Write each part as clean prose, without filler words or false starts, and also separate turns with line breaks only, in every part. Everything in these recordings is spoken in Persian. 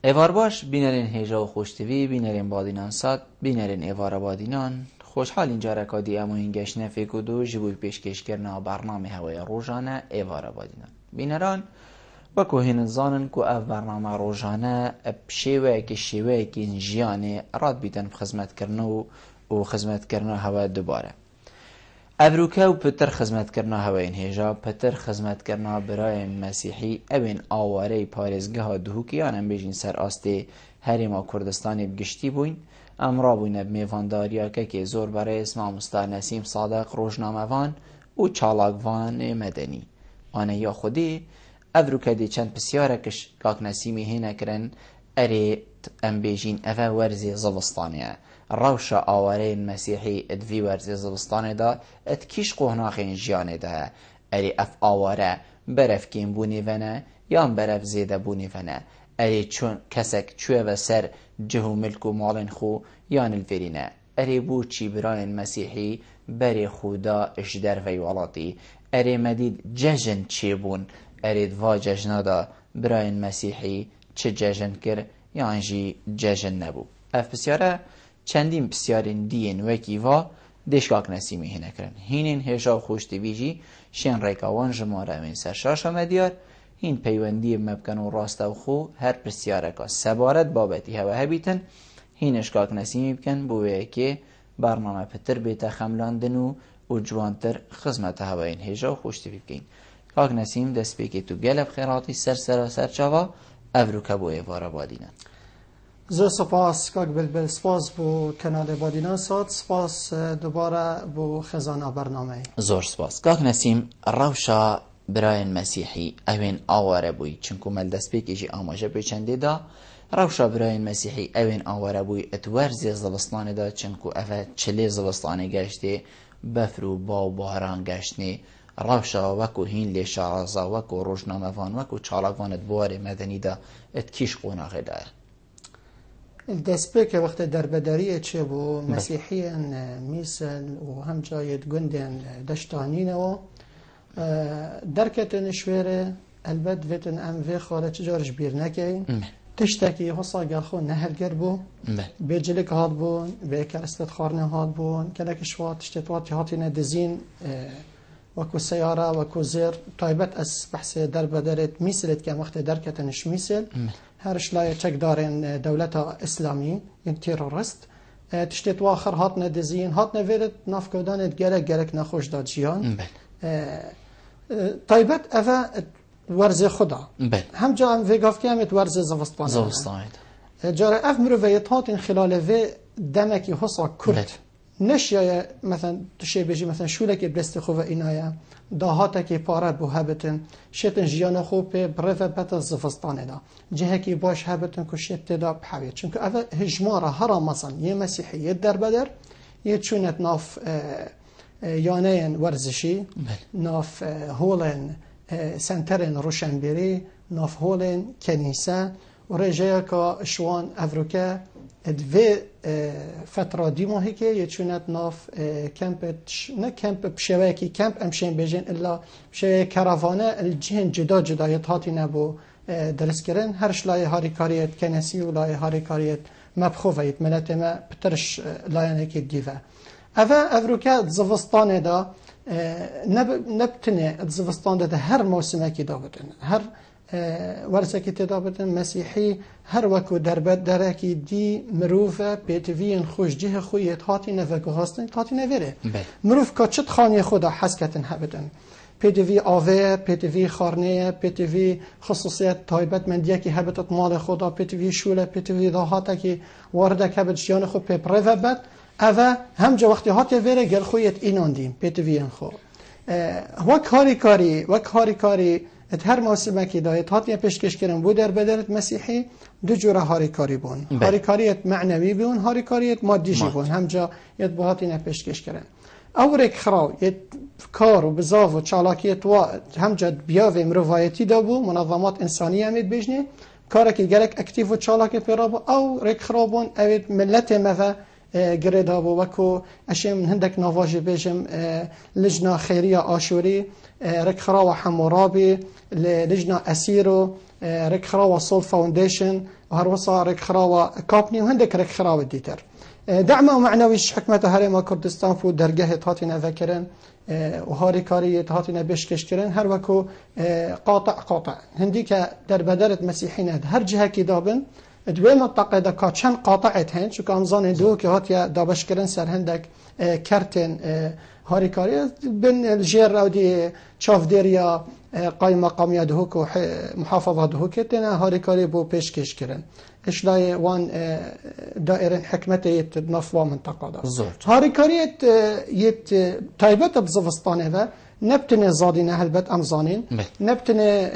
ایوار باش بینرین هیجا و خوشتوی بینرین بادینان ساد بینرین ایوار بادینان خوشحال اینجا رکادی امو این گشنه فکودو جبوی پیشکش کرنا برنامه هوای روزانه ایوار بادینان بینران وەکو هێن زانن کو ئەف بەرنامە ڕۆژانە شێوەیەکی شێوەیەکی ژیانێ ڕات بیتەن خزمەتکردن و خزمەتکردنە هەوە دووبارە ئەڤروکە و پتر خزمەتکردنە هەوەین هێژا پتر خزمەتکردنە برایە مەسیحی ئەوێن ئاوارەی پارێزگەها دووکیانم بێژین سەر ئاستێ هەرێما کوردستانی بگشتی بووین ئەم ڕابووینە بمێڤانداریاکەکێ زۆر بەڕێز مامۆستا نەسیم سادق ڕۆژنامەڤان و چالاکڤانێ مەدەنی ئانە یا خودی ئەڤروکە دی چەند پرسیارێکش کاک نەسیمی هێنەکردن ئەرێ ئەم بێژین ئەڤە وەرزێ زڵستانەیە ڕەوشە ئاوارەیەن مەسیحی ئەدڤی وەرزێ زڵستانێدا ئەت کیش قۆناغێن ژیانێدایە ئەرێ ئەف ئاوارە بەرەفکێن بوونێڤەنە یان بەرەف زێدە بوونێڤەنە ئەرێ چۆن کەسێک کوێڤە سەر جه و ملک و ماڵێن خو یان الڤێرینە ئەرێ بۆچی برایەن مەسیحی بەرێ خودا ئش دەرڤەی وڵاتی ئەرێ مەدید جەژن چێبوون ئەرێ دوا جەژنەدا برایەن مەسیحی چ جەژن کرد یانژی جەژن نەبوو ئەف پرسیارە چەندین پرسیارên diyên wekî va dêşkak Nesîmê hênekirin hînên hêja û xweştevî jî şên rêka wan ji marewên ser şaşa me diyar hîn peywendiyê me bikin û rasta û xwe her pirsiyareka sebaret babetî hewe hebîtin hîn eşkak Nesîmê bikin bû wê yekê bername pitir bête xemlandin û ciwantir xizmeta heweyên hêja û xweştevî bikîn kak Nesîm destpêkê tu gelek xêratî ser sera serçava evrûke bû êvara badîne
زۆر سپاس کاک بلبل سپاس بۆ کەنالێ بادینان سات سپاس دووبارە بۆ خێزانە بەرنامەی
زۆر سپاس کاک نەسیم ڕەوشە برایەن مەسیحی ئەوێن ئاوارە بووی چونکو مەلدەستپێکێکی ئاماژە پێچەندێدا ڕەوشە برایەن مەسیحی ئەوێن ئاوارە بووی ئەت وەرزێ زڵستانێدا چونکو ئەڤە چلێ زڵستانی گەشتێ بەفر و با و باران گەشتنێ ڕەوشە وەکو هین لێ شارازا وەکو ڕۆژنامەڤان وەکو چاڵاکوانت بوارێ مەدەنیدا ئەت کیش قۆناغێدایە
دەستپێکە وەختە دەربەدەریە چێ بۆ مەسیحیان میسل و هەم جایت گوندیان دەشتانینەوە دەرکەتن شوێرە ئەلبەت vêtin em vê xwara çi carî ji bîr nekin tiştekî hosa gelxwe nehelger bû bêcilik hat bûn bêkeristê xwarinê hat bûn gelekî ji wa tiştê watî hatîne dizîn wekû seyara wekû zêr taybet ez behsê derbederê mîsilê dikim wextê derketin ji mîsil her şlayê çekdarên dewleta İslamî yên terorist tiştê wan xir hatine dizîn hatine vêrê navkevdanê gerek nexweş da ciyan taybet ev werzê xwe da hemca em vê gavkê em ê werzê zivistanê cara ev miroveyê hatên xilalê vê demekî hosa Kurd neşyaye mesela tu şey bêjî mesela şûlekê destê xwe ve înaye dahatekê pare bû hebitin şêtin jiyana xwe pê birêve beta zivistanê da cihekî baş hebitin ku şêt têda bihewê çünkü ev hejmara hera mesan yê mesîhî yê derbeder yê çûnet nav yaneyên werzişî nav holên senterên roşenbîrî nav holên kenîse û rêjeyeka ji wan evrûke vê fetra dîmahîkê yê çûnet nav kempê ne kemp bi şêweyekî kemp em şên bêjin illa şêweyê keravane cihên cuda yê hatîne bû deristkirin her şlayê harîkariyet kenesî û layê harîkariyet me bixweveyît miletê me pitir ji layanekî dîve ev evrûke zivistanê da ne bitinê zivistanê de her mawsimekî da bitin her werzekî têda bitin mesîhî her wekû derbederekî dî mirov pêtiviyên xwe ji cihê xwe yê hatîne veguhastin hatîne vêrê mirov ka çi xaniyê xwe da hezketin hebitin pêtivî avê pêtivî xarneyê pêtivî xisûsiyet taybetmendiyekî hebitit malê xwe da pêtivî şûle pêtivî dahatekî waridek hebit jiyanê xwe pê birêve bet ev hemca wextê hatiye vêrê gel xwe yê înan dîn pêtiviyên xwe wek harîkarî her mawsimekî da yê hatiye pêşkêşkirin bû derbederit mesîhî du cûra harîkarî bûn harîkariyet me'newî bûn harîkariyet maddî jî bûn hemca yê bu hatîne pêşkêşkirin ew rêkxiraw yê kar û bizav û çalakiyet wa hemca biyavê mirovayetî da bû munazamat însanî em ê dibêjne karekî gelek aktiv û çalakê pê rabû ew rêkxiraw bûn ew ê milletê me ve girêda bû wekû eşê min hindek nava jî bêjim lijna xêriya aşûrî rêkxirawa Hemûrabî lijna Esîr û rêkxirawa Sol Foundation وهر وصارك خراوة كابني وهندك رك خراوة ديتر دعم معنويش حكمة هرم كردستان فو درجه هاتينا ذكرن وهاري كاري هاتينا بيشكش كرن هر وكو قاطع هنديك در بدرت مسيحيين هر جهة كدابن دوی منطقه دا که چند قاطعت هن چون که امزان دو که هاتیا دابش کرن سر هندک کرتن هاری کاری بین الجیر رو دی چافدریا قایم مقامیا دهو که محافظه دهو که تنه هاری کاری بو پیشکش کرن اشلای وان دائرن حکمت یت نفوا منطقه دا هاری کاری یت تایبت بزوستانه و نبتنه زادینه هلبت امزانین نبتنه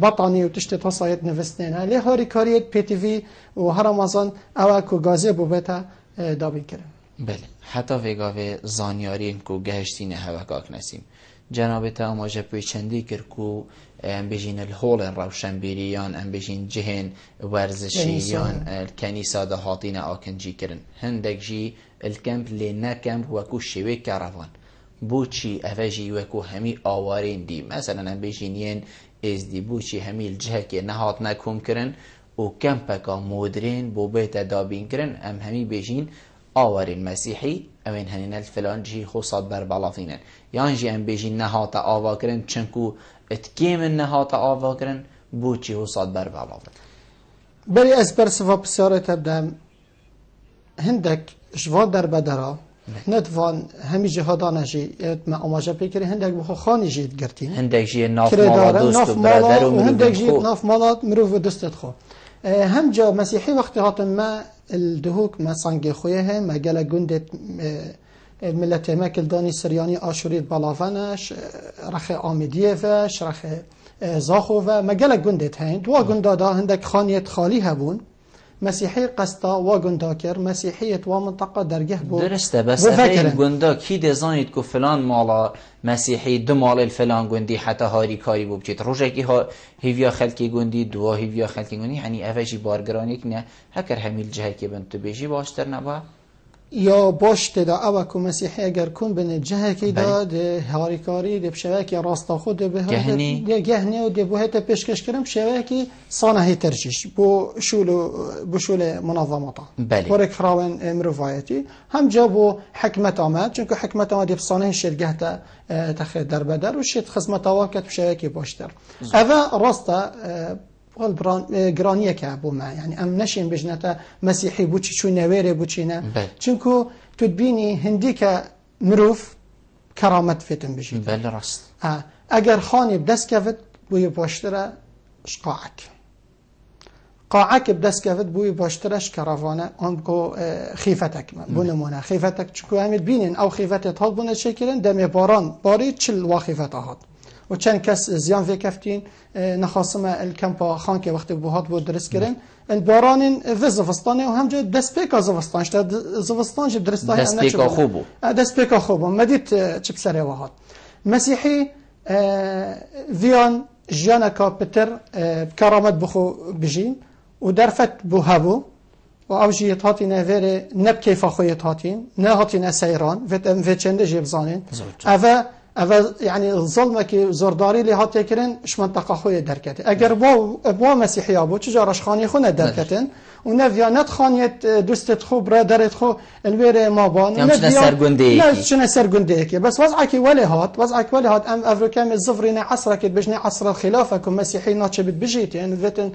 بطانی و تشت تصايد نفسنينه لی هاری کاریت پی تی وی و هر رمضان اوه کو گازه بو بتا دابین کرن
بله حتی ویگاوه زانیارین کو گهشتینه هوکاک نسیم جناب تا اماجه پوی چندی کر کو ام بجین الهول روشنبیریان ام بجین جهن ورزشیان الکنیسا ده هاتین آکنجی کرن هندک جی الکمپ لی نکمپ وکو شوی کاروان بوچی افجی وکو همی آوارین دی مثلا ام بجینین از دی بوچی همی الجه که نهات نکوم کرن و کمپکا مودرین بو بیت دابین کرن ام همی بجین آوارین مسیحی اوین هنین الفلان جی خصاد بر بلافینن یان جی ام بجین نهات آوا کرن چنکو اتکیم نهات آوا کرن بوچی خصاد بر بلافین
بری از برسوا بسیاره تبدم هندک جواد در بدرا ندوان همی جهادانه جی ما اماجه پیکری هندک بخو خانی جید گرتین
هندک جی ناف مالا دوست و برادر و
هندک جی ناف مالا مروف و دوستت خو هم جا مسیحی وقتی هاتن ما الدهوك ما صنگ خويه ما قال جندت الملت ما كلداني سرياني آشوريت بلافنش رخ آمديفش رخ زاخوه ما قال جندت هند و جندا دا هندك خانيت خالي هبون مسیحی قستا و گنداکر مسیحیت و منطقه درگه بود
درسته بس اخیر گندا کی دزانید که فلان مالا مسیحی دو مال الفلان گندی حتی هاری کاری بود چیت روزه کی هیویا خلکی گندی دو هیویا خلکی گندی یعنی افشی بارگرانی که نه هکر همیل جهه که بنت بیشی باشتر نبا
یا باشته دا اوه که مسیحی اگر کن بین جهه که دا ده هاریکاری ده بشوکی راستا خود ده گهنی و ده بوهت پیشکش کرم بشوکی صانه ترجیش بو شول منظماتا ورک خراون مروفایتی هم جا بو حکمت آمد چونکه حکمت آمد ده بصانه شرگه تا تخیر در بدر و شد خزمت آواکت بشوکی باشتر اوه راستا گرانیه که ابو ما یعنی ام نشین بجنتا مسیحی بوچی چون نویره بوچی نه چونکو تدبینی هندی که مروف کرامت فتن بجید
بله راست
اگر خانی بدست کفت بوی باشتره قاعک بدست کفت بوی باشترش کراوانه آنکو خیفتک بو نمونه خیفتک چونکو همید بینین او خیفتت هات بونه چکرن دم باران باری چل وا خیفت هات و چند کس زیان فی کفتین نخواستم الکمپا خان که وقتی بوهات بود درست کردن الباران في زفستانه وهم جد دست بيكا زفستان شتا زفستان جد درستاه
دست بيكا خوبو
دست بيكا خوبو مديت چپ سره وهات مسيحي فيان جانكا بتر بكرامت بخو بجين ودرفت بوهابو وأوجيت هاتين غير نب كيف خويت هاتين نه هاتين سيران في چند جيب زانين اول يعني الظلمه كي زورداري اللي هات يكرن اش منطقه خويا دركته اگر بو مسيحيه ابو تجارش خاني خونه دركتن ونفيانات خانيت دوست خو برادرت خو الوير ما بان نفيان سرغنديكي بس وضعك ولا هات ام افريكا الزفرين عصرك بجني عصر الخلافه كم مسيحي ناتش بجيت يعني فتن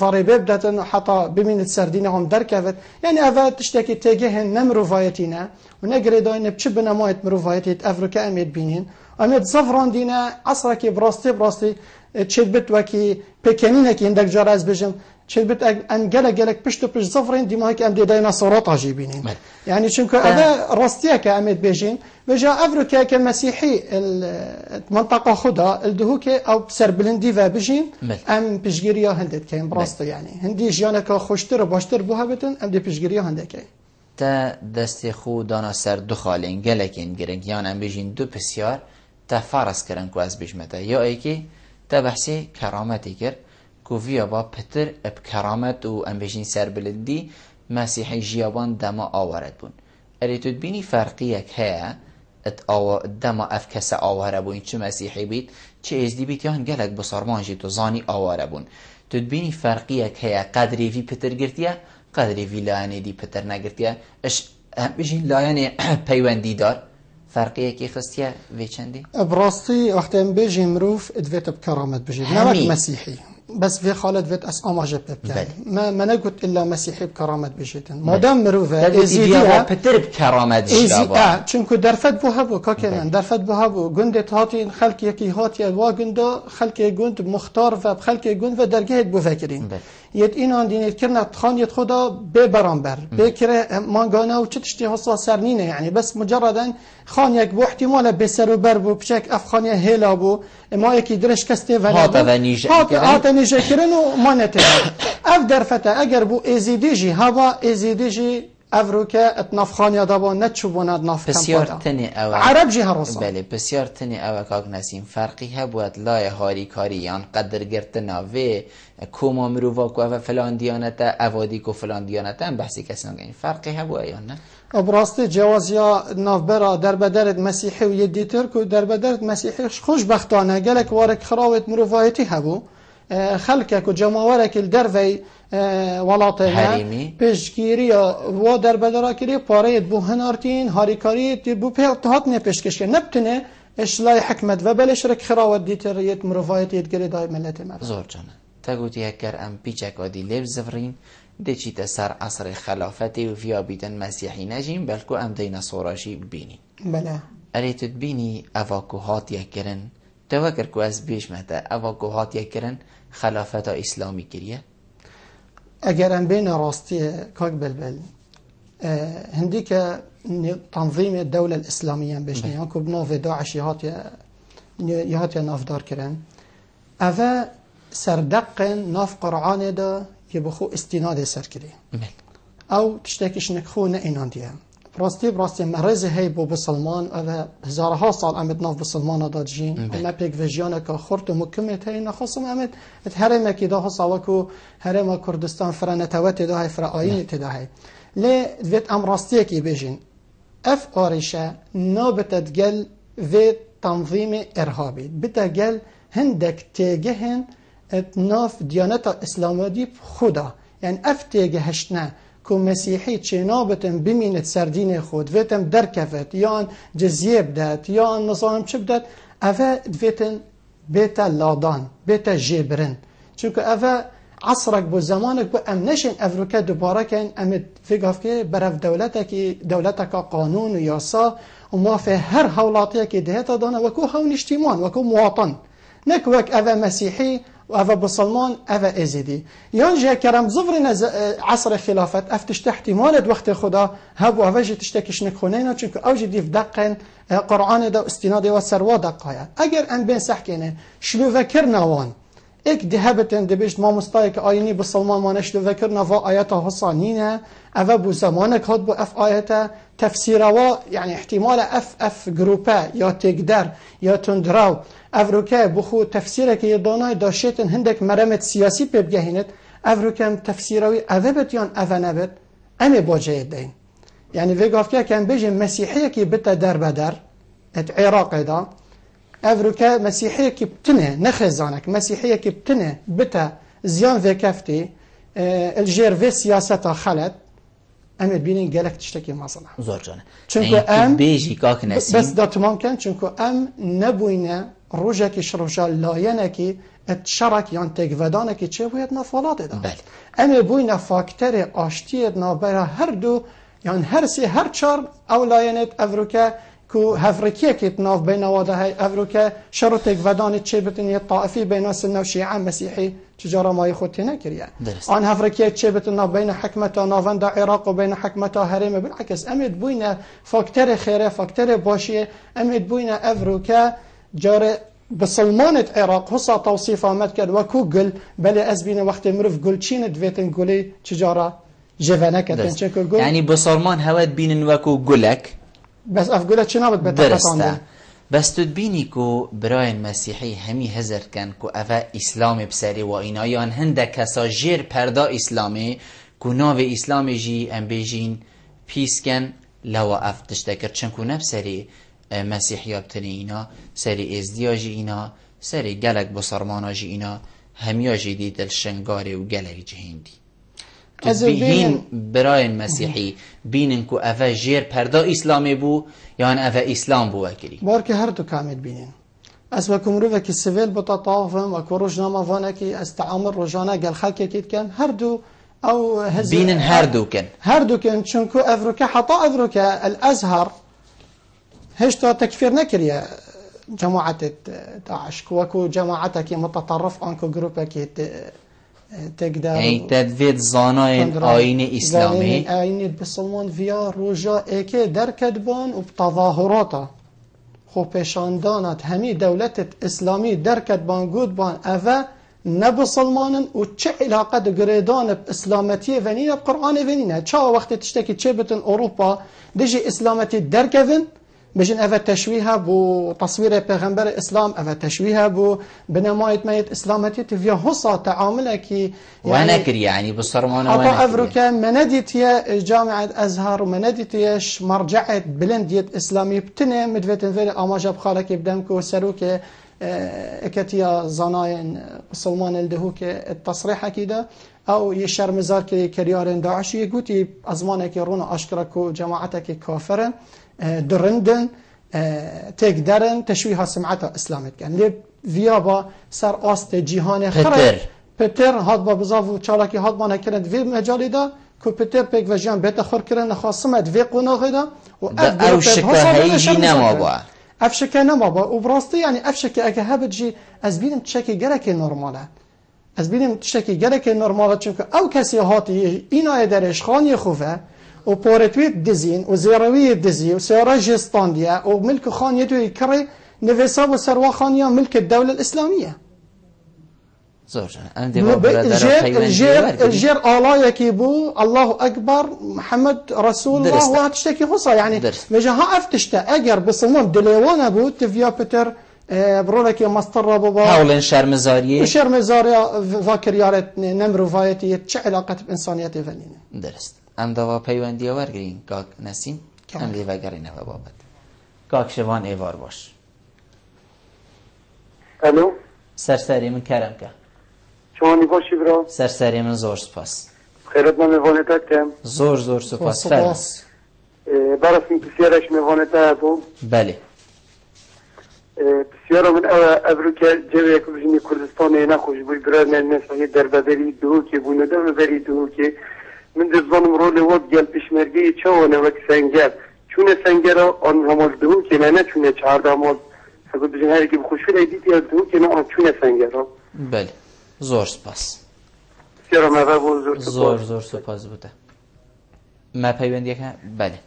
ضريبه بدات حتى بمين السردينهم دركفت يعني افا تشتكي تجاه نمروفايتنا ونقري داين بشبنا مايت مروفايتت افريكا اميد بينين اميد زفران دينا عصرك براستي تشبت وكي بكنينك عندك جراز بجم تشبت ان جلك بشتو بش زفرين دي مايك ام دي ديناصورات عجيبين يعني شنكو هذا راستيك اميد بيجين بجا افريكا كمسيحي المنطقه خدا الدهوك او سربلندي فبجين ام بشجيريا هندت كاين براستو يعني هندي جيانك خوشتر باشتر بوها بتن ام دي بشجيريا هندك
تا دست خو دانا سر دو خالین گلکین گرنگ یان ام بجین دو بسیار تا فرض کرن کو از بجمته یا ای که تا بحثی کرامتی کر کوفیا با پتر اب کرامت و ام بجین سر بلندی مسیحی جیابان دما آورد بون اریتود بینی فرقیک ها دما افکس آوره بون چه مسیحی بید چه ازدی بید یان گلک بسارمان جی تو زانی آوره بون تدبینی فرقیه که قدری وی پتر گرتیه قدری وی لایانی دی پتر نگرتیه اش بجین لایانی پیوندی دار فرقیه که خستیه وی چندی؟
براستی وقتی بيجي مروف ادفيت بكرامة بيجي نوك مسيحي بس في خالد فيت أماجة بكاري ما نقول إلا مسيحي بكرامة بيجيتن ما دام مروفة
إزيديا بتر بكرامة
إزيديا چونكو درفت بو هبو كاكينن درفت بو هبو گندت هاتين خلق يكي هاتي وا گندا خلق گند مختار و خلق گند و درگهت بو فکرین يت إنان دين كرنا تخان يت خدا ببرامبر بكره مانغانا وشتشتي هصا سرنينه يعني بس مجردا خان يك بو احتمال بسر وبر بو بشك افخانيه هيلا بو ما يكي درش كستي ولا هات نيجي كرنو ما نتي اف درفتا اگر بو ازيديجي هوا ازيديجي افروكا اتنافخانيا دابا نتشوبونا ناف
بسيار تني او
عرب جهه رصا
بله بسيار تني او كاك نسيم فرقي هبوت لا هاري كاريان قدر گرتنا و کوما مرووا کو فلان دیانته اوادی کو فلان دیانته بحثی کسی نگین فرقی هبو یا نه
براستی جوازیا نافبرا در بدرت مسیحی و یدیتر کو در بدرت مسیحی خوشبختانه گلک وارک خراوت مرووایتی هبو خلقك وجماورك الدرفي ولاطنا پشگیری و در بدراکری پاره بو هنارتین هاریکاری بو پیلتهات نپشکش نبتنه اشلای حکمت و بلش رک خراوت دیتریت مروفایتی گری دای ملت ما
زور جانه تگوتی اگر ام پیچک آدی لیب زفرین دچی تسر عصر خلافتی و فیا بیتن مسیحی نجیم بلکو ام دین صوراشی ببینی
بله
اریت بینی اواکوهات یکرن توکر کو از بیش مهده اواکوهات یکرن خلافت اسلامی کریه
اگر ام بین راستی کاک بلبل هندی که تنظیم الدولة الإسلامية بجنيان كو بنوف داعش يهاتي نافدار كرن أفا سردقن ناف قرعان دا يبخو استناد سركري أو تشتكيش نكخو نئنان ديا براستی مرز هی بو بسلمان أفا هزارها سال أمد ناف بسلمان دا جين أما بيك فيجيانك خورت مكمت هي نخصم أمد هرمكي دا حصا وكو هرم كردستان فرانتوات دا هي فرائين دا هي لي دويت أم راستيه كي بيجين اف آريشة نابتتقل في تنظيم إرهابي بتقل هندك تيجهن ناف ديانتا إسلامية خدا يعني اف تيجهشنا كو مسيحي چه نابتن بمينت سردين خود فيتم دركفت يان جزيه بدات يان نظام چه بدات افا فيتن بيتا لادان بيتا جبرن چونكو افا عصرك بو زمانك بو ام نشن افروكا دوباره كان ام فيقاف كي برف دولتك قانون وياسا وما في هر هولاتيه كي دهتا دانا وكو هون اجتماع وكو مواطن نكوك افا مسيحي وافا بسلمان افا ازيدي ينجي كرم زفرين عصر خلافت افتش احتمالت وقت خدا هبو افاجي تشتكيش نكخونينا چونكو اوجي ديف دقن قرآن دا استنادي وسروا دقايا اگر ام بين سحكينه شلو فكرنا وان ایک دهبتن دبیشت ما مستایک آینی بسلمان ما نشد ذکرنا و آیاتا حصانینه اوه بو زمانک هاد بو اف آیاتا تفسیر و يعني احتمال اف گروپه یا تقدر یا تندراو افروکه بخو تفسیره که دانای داشتن هندک مرمت سیاسی ببگهینت افروکه تفسیروی اوه بت یان اوه نبت امی باجه دین يعني ویگافکه کن بیجی مسیحیه که بتا در بدر ات عراق دا افروكا مسيحيه كبتنه نخزانك مسيحيه كبتنه بتا زيان في كفتي الجير في سياسه خلت ام بينين قالك تشتكي مثلا
زور جانه
چونكو ام
بيجي كاك نسيم
بس دات ممكن چونكو ام نبوينا روجك شروجا لاينكي اتشرك يان تگودانكي چه بويد نفالات دا
بله
ام بوينا فاكتر اشتي نابرا هر دو يعني هر سي هر چار او لاينت افروكا كو هفركيه كيت ناف بين وادهي افروكا شرطك ودان تشبتن الطائفي بين سنه وشيعه مسيحي تجاره ما يخوتنا كريا ان هفركيه تشبتن ناف بين حكمته نافندا عراق وبين حكمته هرم بالعكس امد بوينا فاكتور خيره فاكتور باشيه امد بوينا افروكا جار بسلمانة عراق هصا توصيفه متكد وكوغل بل ازبين وقت مرف قل تشين دفيتن قولي تجاره جفنكه
يعني بسلمان هواد بين وكو قلك
بس افقولها چه نابد بتاقتان
بس تدبینی کو برای مسیحی همی هزر کن کو اوه اسلام بسری و اینا یان هنده کسا جیر پردا اسلامی کو ناو اسلامی جی ام بیجین پیس کن لوا افتشتکر چن کو نبسری مسیحی ابتنی اینا سری ازدیاجی اینا سری گلک بسرمانا جی اینا همیا جدی دل شنگاری و گلری جهندی بین برای مسیحی بینن که اوه جیر پردا اسلامی بو یا اوه اسلام بو اکری
بار که هر دو کامل بینن از وکم رو وکی سویل بتا طافم وکو روزنامه وانه که از تعامل روزانه گل خلقه کید کن هر دو او
بینن هر دو کن چونکو
افروکه حتی افروکه الازهر هشتا تکفیر نکریه جماعة داعش وكو جماعتك متطرف انكو جروبك تقدر
يعني تدفيد زاناين آين إسلامي
آين بسلمان فيا روجا ايكي دركدبان وبتظاهراته خو پیشاندانت همي دولة إسلامي دركدبان قودبان أفا نبسلمانن و چه علاقه گریدان اسلامتی ونینه بقرآن ونینه چه وقت تشتكي چه بتن أوروبا ديجي اسلامتی دركفن بجن أفا تشويها بو تصوير پیغمبر اسلام أفا تشويها بو بنماية ميت اسلامتي تفيا هصا تعاملك
يعني بصرمانه
حتى أفريكا منديت يا جامعة أزهر ومنديت ياش مرجعة بلندية إسلامي بتنه مدفتن في أماجة بخالك بدمكو سروك اكتيا زناين سلمان الدهوك التصريح كده او يشر مزار كريارين داعش يقولي ازمانك رونا اشكركو جماعتك كافرن درندن تقدرن تشويها سمعتها اسلامت كان لب فيابا سر است جهان خرج بتر هاد با بزاف چالاكي هاد ما نكرد في مجال ده كو بتر بيك وجان بيت خور كرن خاصمت في قناغ ده
او شكا هيجي نما
افشكه نما با وبراستي يعني افشكه اگه هبجي از بينم تشكي گرك نورماله از بينم تشكي گرك نورماله چونكه او کسی هاتی اینا درش خانی خوفه و پورتویت دزین و زیروی دزی و سیاره جستاندیه و ملك خانیتوی کری نویسا و سروا خانیه ملك الدولة الإسلامية
زوجة
الجير آلايا كيبو الله أكبر محمد رسول الله وهتشتكي خصا يعني مجا ها افتشتا أجر بصمون دليوانا بو تفيا بتر برولك مستر بابا
هاولن شرمزارية
فاكريارة نمرو فايتي تشع علاقة بإنسانية فنينة
درست ام دوا پیوندی ورگرین کاک نسیم ام دیو گرینه و بابت کاک شوان ایوار باش
الو
سرسری من کرم که
شوانی باشی برا
سرسری من زور سپاس
خیرت من میوانتت کم
زور سپاس فرم
براسیم پسیارش میوانته بوم
بله
پسیارا من ابروکه جوی که بجنی کردستان نخوش بوی برای من نسایی در ببری دو که بونه در ببری دو که من دزبانم رول وقت گل پشمرگی چوانه وقت سنگر چونه سنگر آن همال دهون که نه چونه چهارده همال اگه بجن هر که بخوشوی دیدی از دهون که نه آن چونه سنگر ها
بله زور سپاس
سیارا مبه بود
زور سپاس بوده ما پیوندی که بله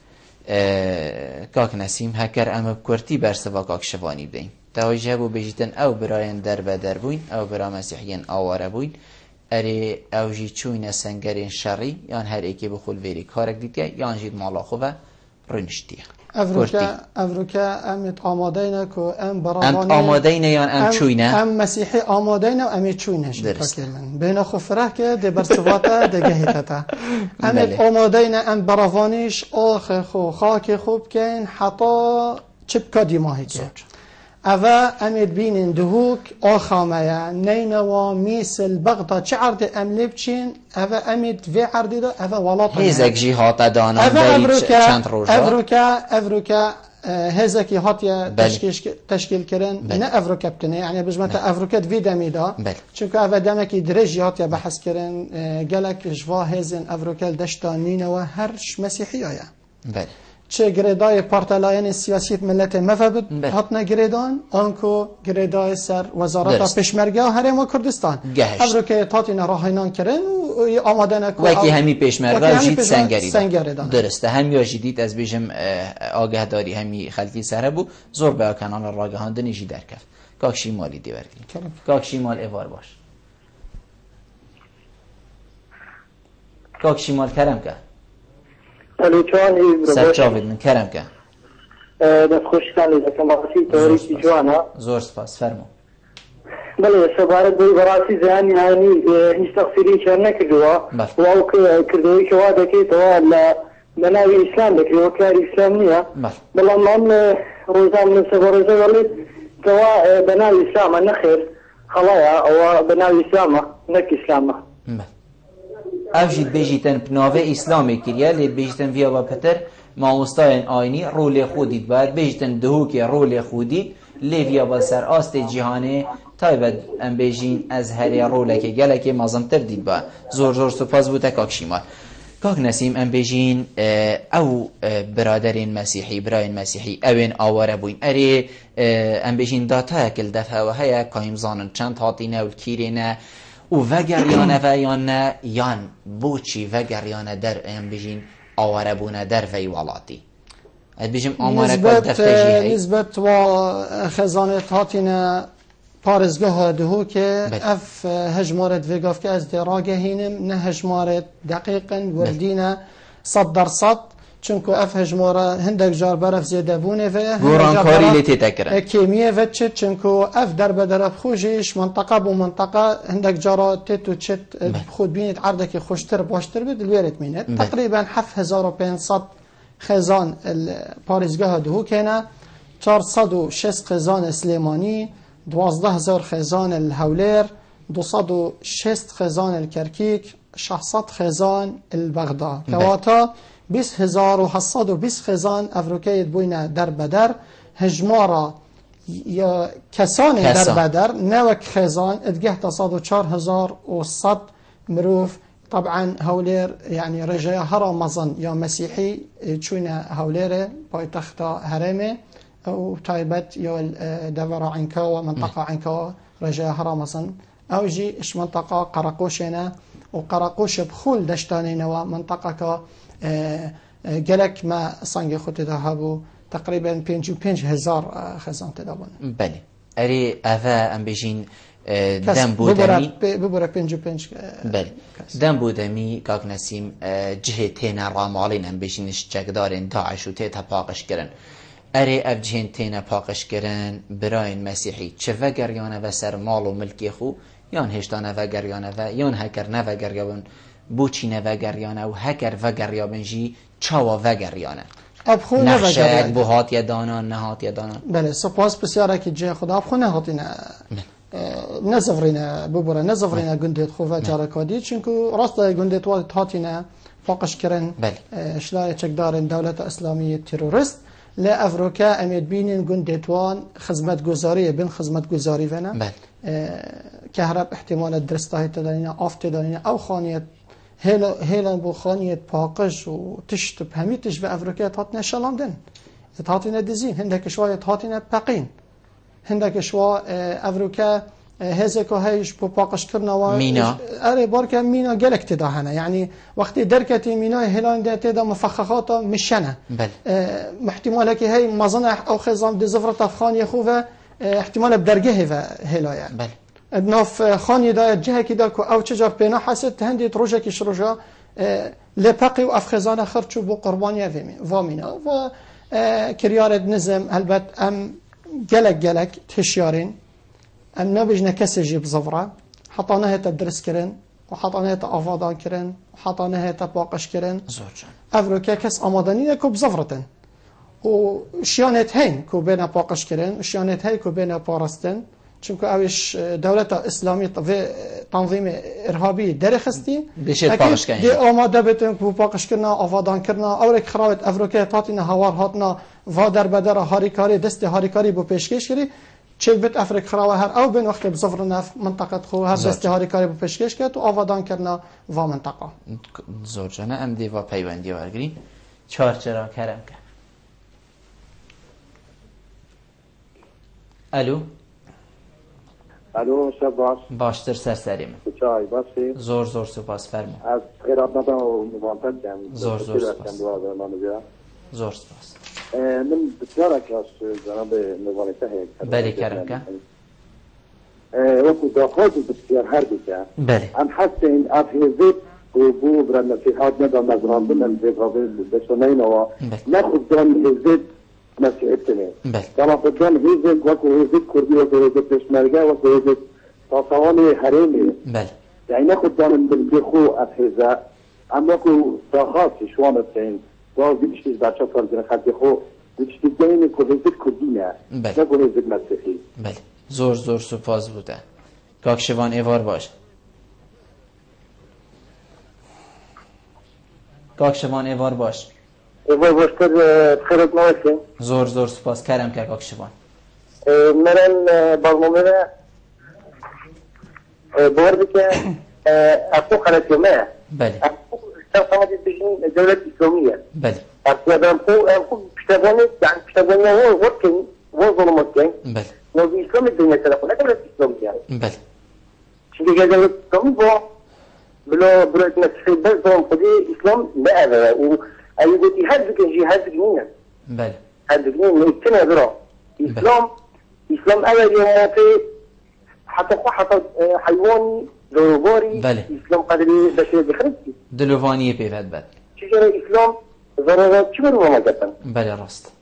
کاک نسیم هکر اما بکورتی برسوا کاک شوانی بدهیم توجه بو بجیتن او براین در بدر بوین او برا مسیحیان آواره بوین اری اوجی چوینه سنگرین شری یان هر ایکی بخول ویری کارک دیگه یان جید مالا خوبه رنشتیه
افروکا امت آماده اینه که ام برابانی
ام آماده اینه یان ام چوینه
ام مسیحی آماده اینه و ام چوینه شد من بین خفره که ده برسواته ده گهیتته امت آماده اینه ام برابانیش آخ خو خاک خوب کن حتی چپکا دیماهی که اوه امید بینن دهوک آخامه نینوا میسل بغدا چه عرض املی بچین اوه امید وی عرضی دا اوه ولاتا
هزک جیهات دانان بری چند روزا
افروکا هزکی هاتیا تشکیل کرن نه افروکا بتنه یعنی بجمعت افروکا دوی دمی دا چونکه اوه دمکی درجی هاتیا بحث کرن گلک جوا هزن افروکا دشتا نینوا هرش مسیحی آیا
بله
چه گریدای پارتلاین سیاسی ملت مفبد هاتنا گریدان آنکو گریدای سر وزارت پشمرگه هرم کردستان ابرو که تاتینا راهینان کرن و آماده نکو
وکی همی پشمرگه جید سنگریدان درسته همی آجیدید از بیشم آگه داری همی خلقی سره بو زور به کنان راگهاندنی جی در کفت کاک شیمالی دیور کنیم کاک شیمال ایوار باش کاک شیمال کرم که سر چاوید من کرم که
دست خوشتان لیده که مقاسی توریسی جوانا
زور سپاس فرمو
بله سبارت بی براسی زهانی هانی هیچ تقصیری چر نکردوا و او کردوی که واده که توا مناوی اسلام بکری و کار اسلام نیا بله من روزان من سبارزه ولی توا بناوی اسلام نخیر خلايا او بناوي اسلامه نك اسلامه
افجید بیجیتن بناوه اسلامی کریه لید بیجیتن ویا با پتر ماموستاین آینی رول خودید باید بیجیتن دهوکی رول خودید لیویا با سر آست جهانه تایبد ام بیجین از هر روله که گله که مازمتر دید با زور زور سپاس بوده کاک شیمال کاک نسیم ام بیجین او برادرین مسیحی برایین مسیحی اوین آواره بوین اری ام بیجین داتا کل دفعه و هیا کایم زانن چند هاتینه و کیرینه و وگریانه و یانه یان بوچی وگریانه در ام بیجین آواره بونه در وی والاتی بيجم آماره کل دفتجی
نسبت و خزانت هاتینا پارزگاه دهو که اف هجمارت ویگاف که از دراگه هینم نه هجمارت دقیقا وردینا 100% چونکو اف هجماره هندک جار برف زیده بونه و
گورانکاری لیتی تکرن
کیمیه و چت چونکو اف در بدرف خوشش منطقه بو منطقه هندک جارا تتو چت خود بینید عرضه که خوشتر باشتر بد الویرت مینت تقریبا 7500 خزان پارزگاه دهو کنه 406 خزان سلیمانی 12000 خزان الهولير 206 خزان الكركيك 600 خزان البغداد كواتا 20720 خزان افروكيت بوينة در بدر هجمارة يا كسان در بدر نوك خزان اتجه تصادو 4100 مروف طبعا هولير يعني رجاء هرمزن يا مسيحي تشوينا هوليره بايتخت هرمه او تايبت يا دورة عنكاوة منطقة عنكاوة رجاء هرمزن او جي اش منطقة قرقوشنا وقرقوش بخول دشتانين ومنطقة جلك ما صنج خود ذهبوا تقريبا 55,000 خزان تدابون
بله اري افا ام بيجين دم بودمی
ببره 55
بله دم بودمی کاک نسیم جهتینا رامالین ام بيجينش جگدارن داعش و تیتا پاقش کرن اری اف جهتینا پاقش کرن براین مسیحی چه وگریانه و سر مال و ملکی خو یان هشتانه وگریانه و یان هکر نه وگریابن بوچینه وگریانه و هکر وگریابن جی چاوا وگریانه
ابخو
نخشک بوهات یدانان نهات یدانان
بله سپاس بسیاره که جه خدا ابخو نهاتی نه نزفرينا ببرا نزفرينا جندت خوفا جاركادي چونكو راستا جندت وقت هاتينا فاقش كرن شلاي تشكدارن دولة اسلامية تيرورست لا افروكا اميد بينين جندت وان خدمت گزارية بين خدمت گزاري فينا كهرب احتمال درستاهي تدانينا افت تدانينا او خانية هيلان بو خانية باقش و تشت بهميتش بافروكا تاتنا شلاندن تاتينا دزين هندك شوية تاتينا باقين هندك شوا افروكا هزكو هيش بو باقش كرنا
مينا
اري باركا مينا جلك تداهنا يعني وقت دركتي مينا هلان ده تدا مفخخاتا مشنا احتمالك هي مظنح او خزام دي زفرت افخان يخوفا احتمال بدرجه هلا يعني
بل
ناف خاني دا جهه كده او تشجر بينا حسيت هندي تروجا كيش رجا لباقي وافخزان خرچو بو قربانيه فامينا و كريار نظم البت ام جلك تشيارين ام نبجنا كسجي بزفره حطيناها تدرس كرن وحطيناها افادان كرن وحطيناها باقش كرن
زوجان
افروكا كس امادانيه كو بزفرتن وشيانت هين كو بينا باقش كرن وشيانت هي كو بينا بارستن چونكو اوش دولة اسلامية و تنظيم ارهابي درخستي
بشيت باقش كرن
دي اماده بتن كو باقش كرنا افادان كرنا اورك خراوت افروكا تاتينا هوار هاتنا و در بدر هاریکاری دست هاریکاری بو پیشکش کردی چه بت افریق خراوه هر او بین وقت بزفر نف منطقه خو هر دست هاریکاری بو پیشکش کرد و آوادان کردنا و منطقه
زوجانه ام دی و پیوندی ورگرین چرا کرم که
الو شباش
باشتر سرسریم
چای باشه
زور سپاس فرمو
از خیرات ندم و مبانتت کم
زور سپاس
من بسیار اکراس جناب نوانیته هیک
بله کرم که
وقت داخل بسیار هر بکه
بله
ام حس این افهزت و بو برا نصیحات ندام از راندن انتقابل بشنین و نخود دان هزت مسیحتنه کما خودان هزت وقت هزت کردی وقت هزت پشمرگه وقت هزت تاسوان حریمه
بله
یعنی نخود دان بلگخو افهزه اما که داخل شوانت این باز بیشتر بچه فرزند خاطی خو بیشتر دین کردیت کردی نه نه کردیت مسیحی
بله زور سپاس بوده کاکشوان ایوار باش. کاکشوان ایوار باش.
ایوار باشتر بخیرت نوشته.
زور سپاس کرم که کاکشوان.
من برنامه بورد که اصلا خلاصی ما.
بله.
اصلا بيجين الدولة الإسلامية.
بله.
أصلا أنكو بيشتغلون يعني بيشتغلون هو وكين هو ظلمات كين.
بله.
والإسلام الدنيا تلاقون الدولة الإسلامية.
بله.
شو كذا الدولة الإسلامية بلو تمسح بس ظلم خدي إسلام لا هذا وأي قلت هذا جهاد جنينة.
بله.
هذا جنينة يمكن هذا إسلام أول يوم في حتى حيواني ضروري.
بله.
إسلام قدري بشر بخرجتي.
دلوفانیه پیوند بد.
چجوری اسلام ضرورات چی برو ما کردن؟
بله راست.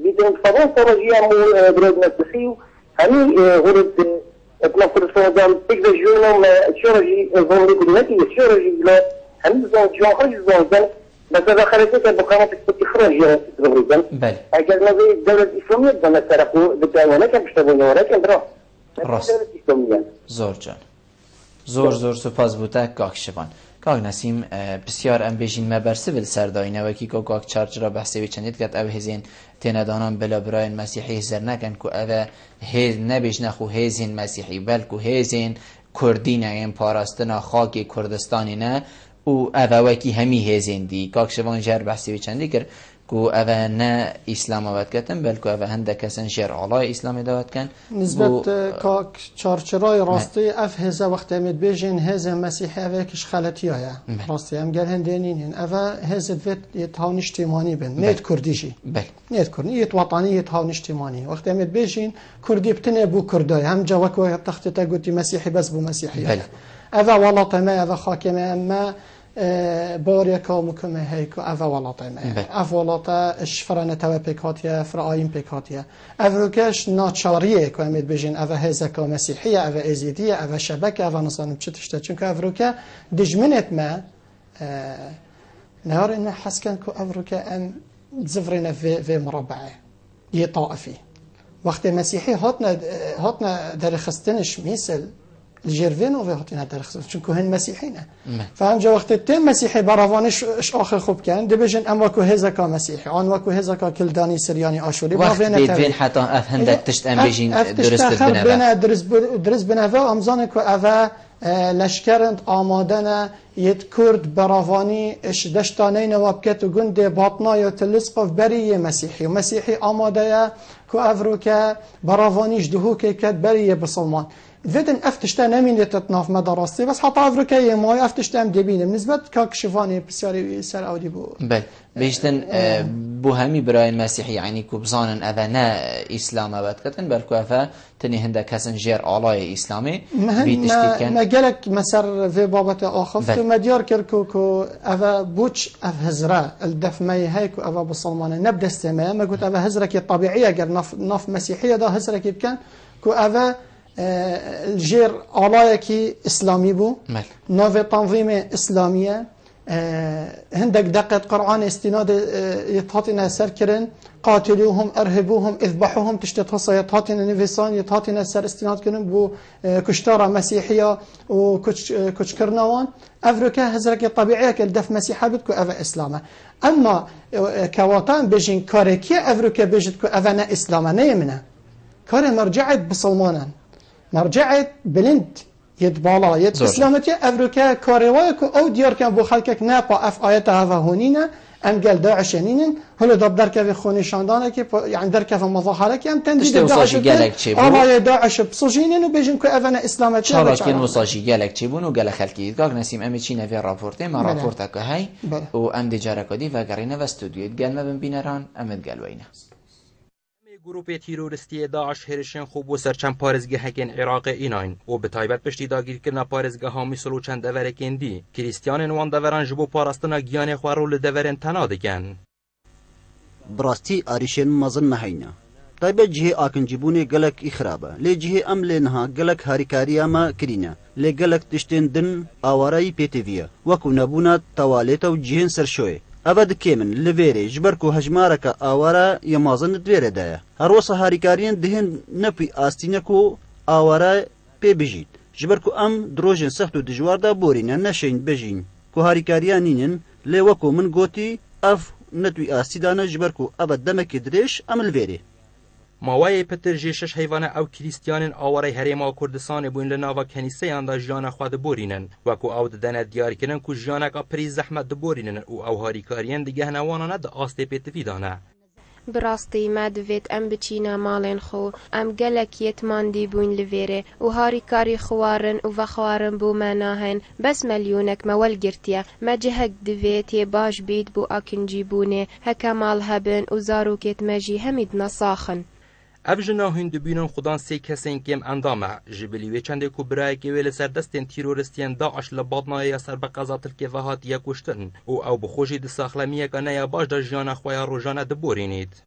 بیدن فرانسه راجی هم برای مسیحی همی ورد اطلاع فرستان دام تقدر جونم شراجی زمانی کدومتی شراجی لا همی زمان جوان خرج زمان بس هذا خليته كان بقامة استخراج تقريبا.
بله.
أجل ما زي الدولة الإسلامية بدنا سرقوا بالتعاون كان بيشتغلون ولكن برا.
راست. زور جان. زور سپاس بوده کاکشوان. کاک نسیم بسیار ام بیشین مبر سیول سرداینه و کی کاک چارج را بحثی چندید که او هزین تندانان بلا برای مسیحی زر نکن که او هز نبیش نخو هزین مسیحی بلکه هزین کردی نه پاراستنا خاک کردستانی نه او وکی همی هزین دی کاکشوان جر بحثی چندی کرد که او نه اسلام آورد کردن بلکه او هنده کسان شر علای اسلام داد کن
نسبت کاک چارچرای راستی اف هزه وقت امید بیجین هزه مسیحی او کش خلطی آیا راستی هم گر هندینین او هزه دوید یه تاون اجتماعی بین نیت کردیشی نیت کردی یه وطنی یه تاون اجتماعی وقت امید بیجین کردی بتنه بو کردای هم جوک و تخت تا گوتی مسیحی بس بو مسیحی او ولات ما او خاکمه ما باریا کامو کمه هیکو او ولاتا ما او ولاتا اشفرانه توا پیکاتیه فرآیم پیکاتیه او روکش ناچاریه که امید بجین او هزکا مسیحیه او ازیدیه او شبکه او نصانم چه تشته چونکه او روکه دجمنت ما نهار اینه حس کن که او روکه ام زفرینه في مربعه یه طائفی وقت مسیحی هاتنا در خستنش میسل الجيرفينو في هاتين هذا الخصوص شنكو هن مسيحيين فهم جا وقت التين مسيحي براوانش اش اخر خوب كان دبجن ام وكو هزكا مسيحي ان وكو هزكا كلداني سرياني اشوري
وقت بين حتى هندك تشت ام بيجين درست
بنا درس بنا امزان كو اوا لشکرند آمادن یت کرد براوانی اش دشتانین و بکت و گند باطنا یا تلسقف بری مسیحی و مسیحی آماده کو افرو که براوانیش دهو که کت بری بسلمان ذاتن افتشتا نمینه تطناف مدرستی بس حتی افریقایی مای افتشتا هم دبینم نسبت کاکشوانی بسیاری سر اودی بود
بله بیشتن بو همی برای مسیحی یعنی که بزانن اوه نه اسلام آباد کتن بلکه اوه تنی هنده کسن جیر آلای اسلامی بیتشتی کن
ما گلک مسر في بابت آخف تو مدیار کرد که اوه بوچ اوه هزره الدفمه های که اوه بسلمانه نبدستمه ما گوت اوه هزره که طبیعی اگر ناف مسیحی دا هزره که بکن که اوه الجير آلایکی اسلامی بو نوع تنظیم اسلامیه هندك دقة قرآن استناد يتحطنا سر كرن قاتلوهم ارهبوهم اذبحوهم تشتتصا يتحطنا نفسان يتحطنا سر استناد كرن بو كشتارة مسيحية وكشكرناوان افريكا هزرك طبيعية كالدف مسيحة بدكو افا اسلامة اما كواتان بيجين كاريكي افريكا بيجدكو افانا اسلامة نيمنا كاري مرجعت بسلمانا مرجعت بلند يد بالا يد اسلامتي افريكا كاريوايكو او ديار كان بو خلكك نابا اف ايات هذا هونينا ام قال داعشينين هلو داب دركه في خوني شاندانه كي يعني دركه في مظاهره كي ام تنديد
داعش قالك تشي بو
اه داعش بسجينين وبيجن كو افنا اسلامتي
شاركين وصاجي قالك تشي بو قال خلكي كاك نسيم امي تشينا في رابورتي ما رابورتك هاي و ام دي جاركودي فقرينا في استوديو قال ما بين بينران ام قال وينه
گروپ تیروریستی داعش هرشن خوب و سرچند پارزگه هکن عراق ایناین و به تایبت پشتی داگیر کردن پارزگه ها مثل و چند دورکن دی کریستیان وان دوران جبو پاراستنا گیان خوارول دورن تنادگن
براستی آریشن مازن مهینا تایبت جهه آکنجبونه گلک اخرابه لی جهه ام لینها گلک هاریکاریا ما کرینه لی گلک تشتین دن آوارای پیتویه وکو نبونا توالیتا و جهن سرشوه أبد كيمن لفيري جبركو هجمارك آوارا يمازن دويرة دايا هروسا هاريكاريان دهن نبي آستينكو آوارا پێ بژیت ژبەر کو ئەم درۆژن سەخت و دژواردا بۆرینە نەشین بژین کو هاریکاریان نینن لێ وەکو من گوتی ئەف نەتوی ئاستیدانە ژبەر کو ئەبە دەمەکی درێژ ئەم لێرێ
ماوای پتر جی شش حیوانه او کریستیانین آواره هریما کردستان بوین لناوا کنیسه دا جیان خوا دبورینن وکو او ددن دیار کنن کو جیانک پری زحمت دبورینن او هاریکاریان دیگه نوانانه دا آسته پیتوی دانه
براستی ما دوید ام بچینا مالین خو ام گلک یتماندی بوین لویره و هاریکاری خوارن و وخوارن بو مناهن بس ملیونک مول گرتیا ما جهک دوید ی باش بید بو اکنجی بونه هکا مال هبن و زاروکت مجی همید نصاخن
اف جناهین دبینن خودان سی کسین کم اندامه جبلیوی چنده کو برای که ویل سردستین تیروریستین داعش لبادنای یا سر بقضاتل که وهات یا کشتن او بخوشی دساخلمیه که نیا باش دا جیان خویا روژانه دبورینید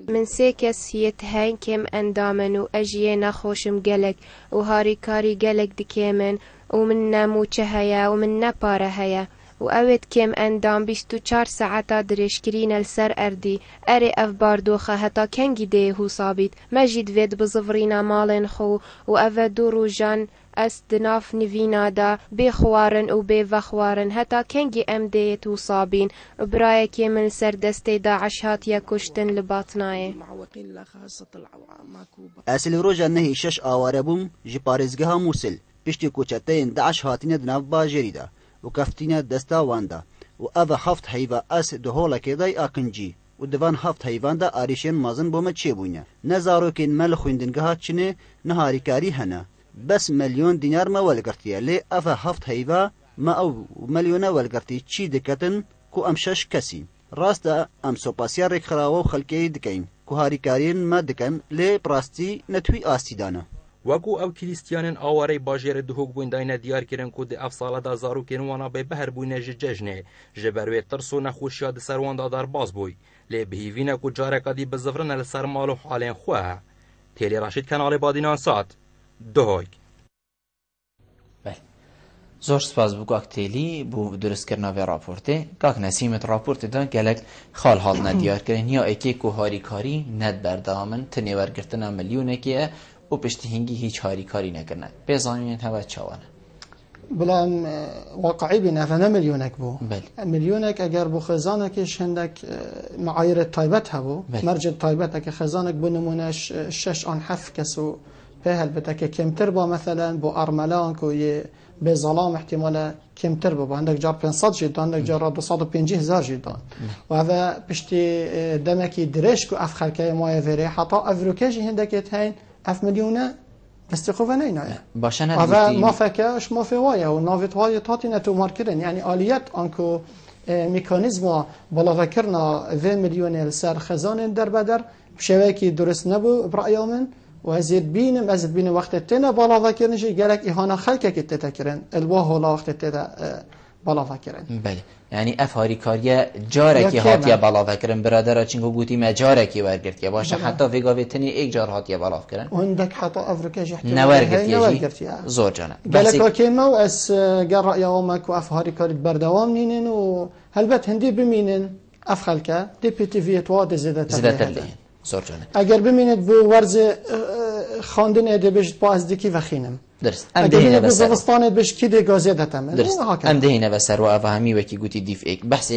من سی کس یتهین کم اندامن و اجیه نخوشم گلک و هاریکاری گلک دکیمن و من نمو چه هیا و من نپاره هیا و اوید کم اندام 24 ساعتا درشکرین السر اردی اری اف باردوخه هتا کنگی دیهو صابید مجید وید بزفرین مالن خو و او دورو جان است دناف نوینا دا بی خوارن و بی وخوارن هتا کنگی ام دیتو صابین و برای که من سر دسته داعش هات یا کشتن لباطنای
اصل روژا نهی شش آواره بوم جی پارزگه ها موسل پشتی کوچتین داعش هاتین دناف باجری دا و کفتینه دستا واندا و او هفت حیوه اس دهولا که دای آکنجی و دوان هفت حیوان دا آریشین مازن بومه چه بوینه نزارو که مل خویندنگه ها چنه نهاریکاری هنه بس مليون دينار ما ولقرتيه لي أفا هفت هيفا ما أو مليون ولقرتي چي دكتن كو أمشش كسي راستا أم سوباسيار ريك خراو خلقي دكين كو هاريكارين ما دكن لي براستي نتوي آستيدانا
وکو او کریستیانین آواره باجر دهوگ بوین داینه دیار کرن که ده افصاله دا زارو کنوانا به بهر بوینه ججنه جبروی ترسو نخوشیا ده سروان دا در باز بوی لی بهیوینه که جارکا دی بزفرن لسر مالو حالین خواه تیلی راشید کنال بادینان سات دهوگ
زور سپاس بو گاک تیلی بو درست کرنا و راپورته گاک نسیمت راپورت دا گلک خال حال ندیار کرن یا اکی که هاریکاری ند بردامن تنیور گرتنا ملیونه که و پشتی هنگی هیچ هاریکاری نکرنه بزانین هوا چاوانه
بلا واقعی بینه فنه ملیونک بو
بله
ملیونک اگر بو خزانکش هندک معایر تایبت هبو مرج تایبت که خزانک بو نمونش 6 آن 7 کسو پهل بتا که کمتر با مثلا بو ارملان که یه به ظلام احتمال کمتر با عندك جار 500 جدا عندك جار 250,000 جدا و هذا پشتی دمکی درش کو اف خلکه مایه وره حتی افروکش هندک تاین اف ملیونه استخوفه نینایه
باشن
هذا ما فکرش ما فوایا و ناویت وای تاتی نتو مارکرن یعنی آلیت آنکو میکانیزم بالا کرنا و میلیون سر خزان در بدر شوکی درست نبو برای من و ازید بین وقت تنا بالا کرنش گلک ایهانا خلک که تتکرن الواه ولا وقت تنا بالا کرن
بله یعنی اف هاریکاریه جارکی هاتیه بالا کرن برادر چنگو گوتی ما جارکی ورگرتیه باشه حتی وگاوتنی یک جار هاتیه بالا کرن
و عندك حتی افریقیش
نورگرتیه زور جانه
گلک که ما از گر رأی آمک و اف هاریکاری بردوام نینن و هلبت هندی بمینن اف خلکه دی پی تی وی تواد زیده
زور جانه
اگر ببینید بو ورز خواندن ادبیات پازدکی و خینم
درست
ام دهینه بو زمستان بش کی دی گازیده تمام
درست ام دهینه بسر و افهمی و کی گوتی دیف ایک بحث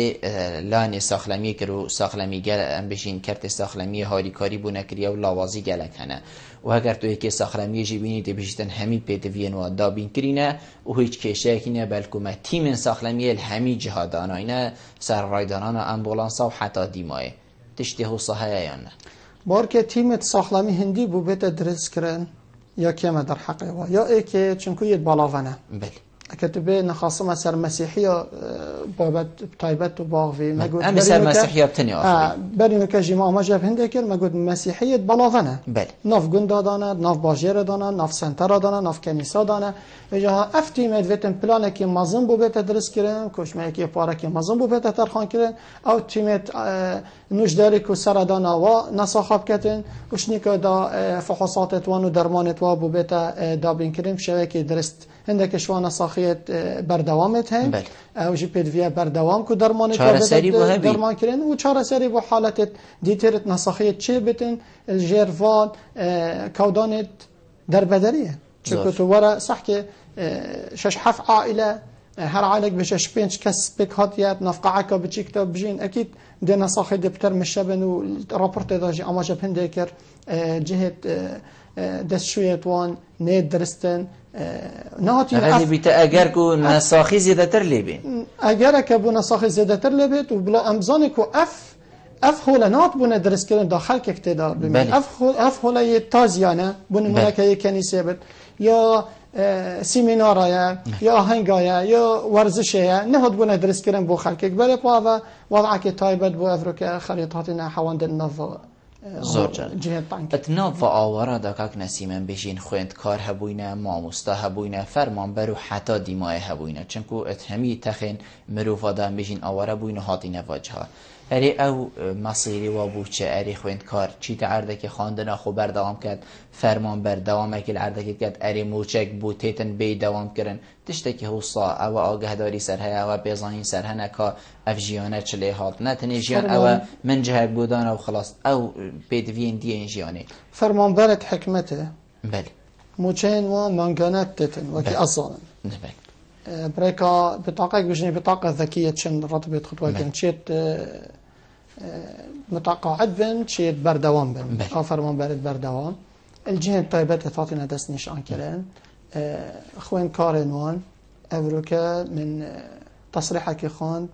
لان ساخلمی کرو ساخلمی گل ام بشین کرت ساخلمی هاریکاری بو نکریا و لاوازی گلک هنه و اگر تو یکی ساخلمی جیبینی دی بشتن همی پیتوین و دابین کرینه و هیچ کشه کینه بلکه ما تیم ساخلمی الهمی جهادانا اینه سر رایدانان امبولانس و حتی دیمای تشته صحه یا نه
بار که تیمت ساخلمی هندی بو بیت درس کرن یا کیم در حقه و یا ای که چونکو ید بالاونه
بله
کتبه نخاصم سر مسیحی بابت تایبت و باغوی
مگود ام سر مسیحی ابتنی آخری
بریم که جماع ما جب هنده کر مگود مسیحیت بالاونه
بله
ناف گنده دانه ناف باجیر دانه ناف سنتر دانه ناف کنیسا دانه وجها اف تیمت ویتن پلانه که مازن بو بیت درس کرن کشمه که پاره که مازن بو بیت ترخان کرن او تیمت نوش داری که سر دانه و نساخاب کتن وشنی که دا فحوصات وان و درمانت و بو بیت دابین کرن شوه که درست هندك شوانا صاخيت بردوامت هن
بله.
او جي بيدفيا بردوام كو درمان
چاره سری بو هبی
درمان كرين و چاره سری بو حالت ديترت نصاخيت چه بتن الجيرفان كودانت دربدريه چكو تو ورا صح كي شش حف عائله هر عائلك بشش بينش كس بك هاتيات نفقعك بچي كتاب بجين اكيد دينا صاخي دبتر مشبن و رابورت داجي اما جب هنديكر جهه دست شوية وان نيد درستن نهاتي
هذه بيت اگر كو نساخي زيادتر لبين
اگر كبو نساخي زيادتر لبيت وبلا امزانك اف هولا نات بونا درس كرن داخل كتدا بمن اف هولا يتازيانا بون منك كنيسه بت يا سيميناريا يا هنگايا يا ورزشيا نهاد بونا درس كرن بو خلكك بلا باوا وضعك تايبت بو افريكا خريطاتنا حواند النظر
زور جان اتناف و آوارا داکاک نسیمن بجین خویند کار هبوینه ماموستا هبوینه فرمانبر و حتی دیمای هبوینه چنکو اتهمی تخین مروفا دام بجین آوارا بوینه هاتینه واجها اری او مصیری و بوچه اری خویند کار چی تعرده که خواندن خو بردوام کرد فرمانبر دوام اکل عرده کرد اری موچک بو تیتن بی دوام کرن تشتکی حوصا او آگهداری سرها او بیزانین سرها نکا افجیانه چلی هات نتنی جیان او من جهه بودان او خلاص او بیدوین دیین جیانه
فرمانبرت حکمته
بله
موچین و منگانت تیتن وکی اصانن
بله
بريكا بطاقة بجني بطاقة ذكية شن رتبة خطوة كن شيت متقاعد بن شيت بردوام بن آفر من برد بردوام الجهة طيبات فاطمة دست نشان كلام اخوان كارنوان افروكا من تصريحك خاند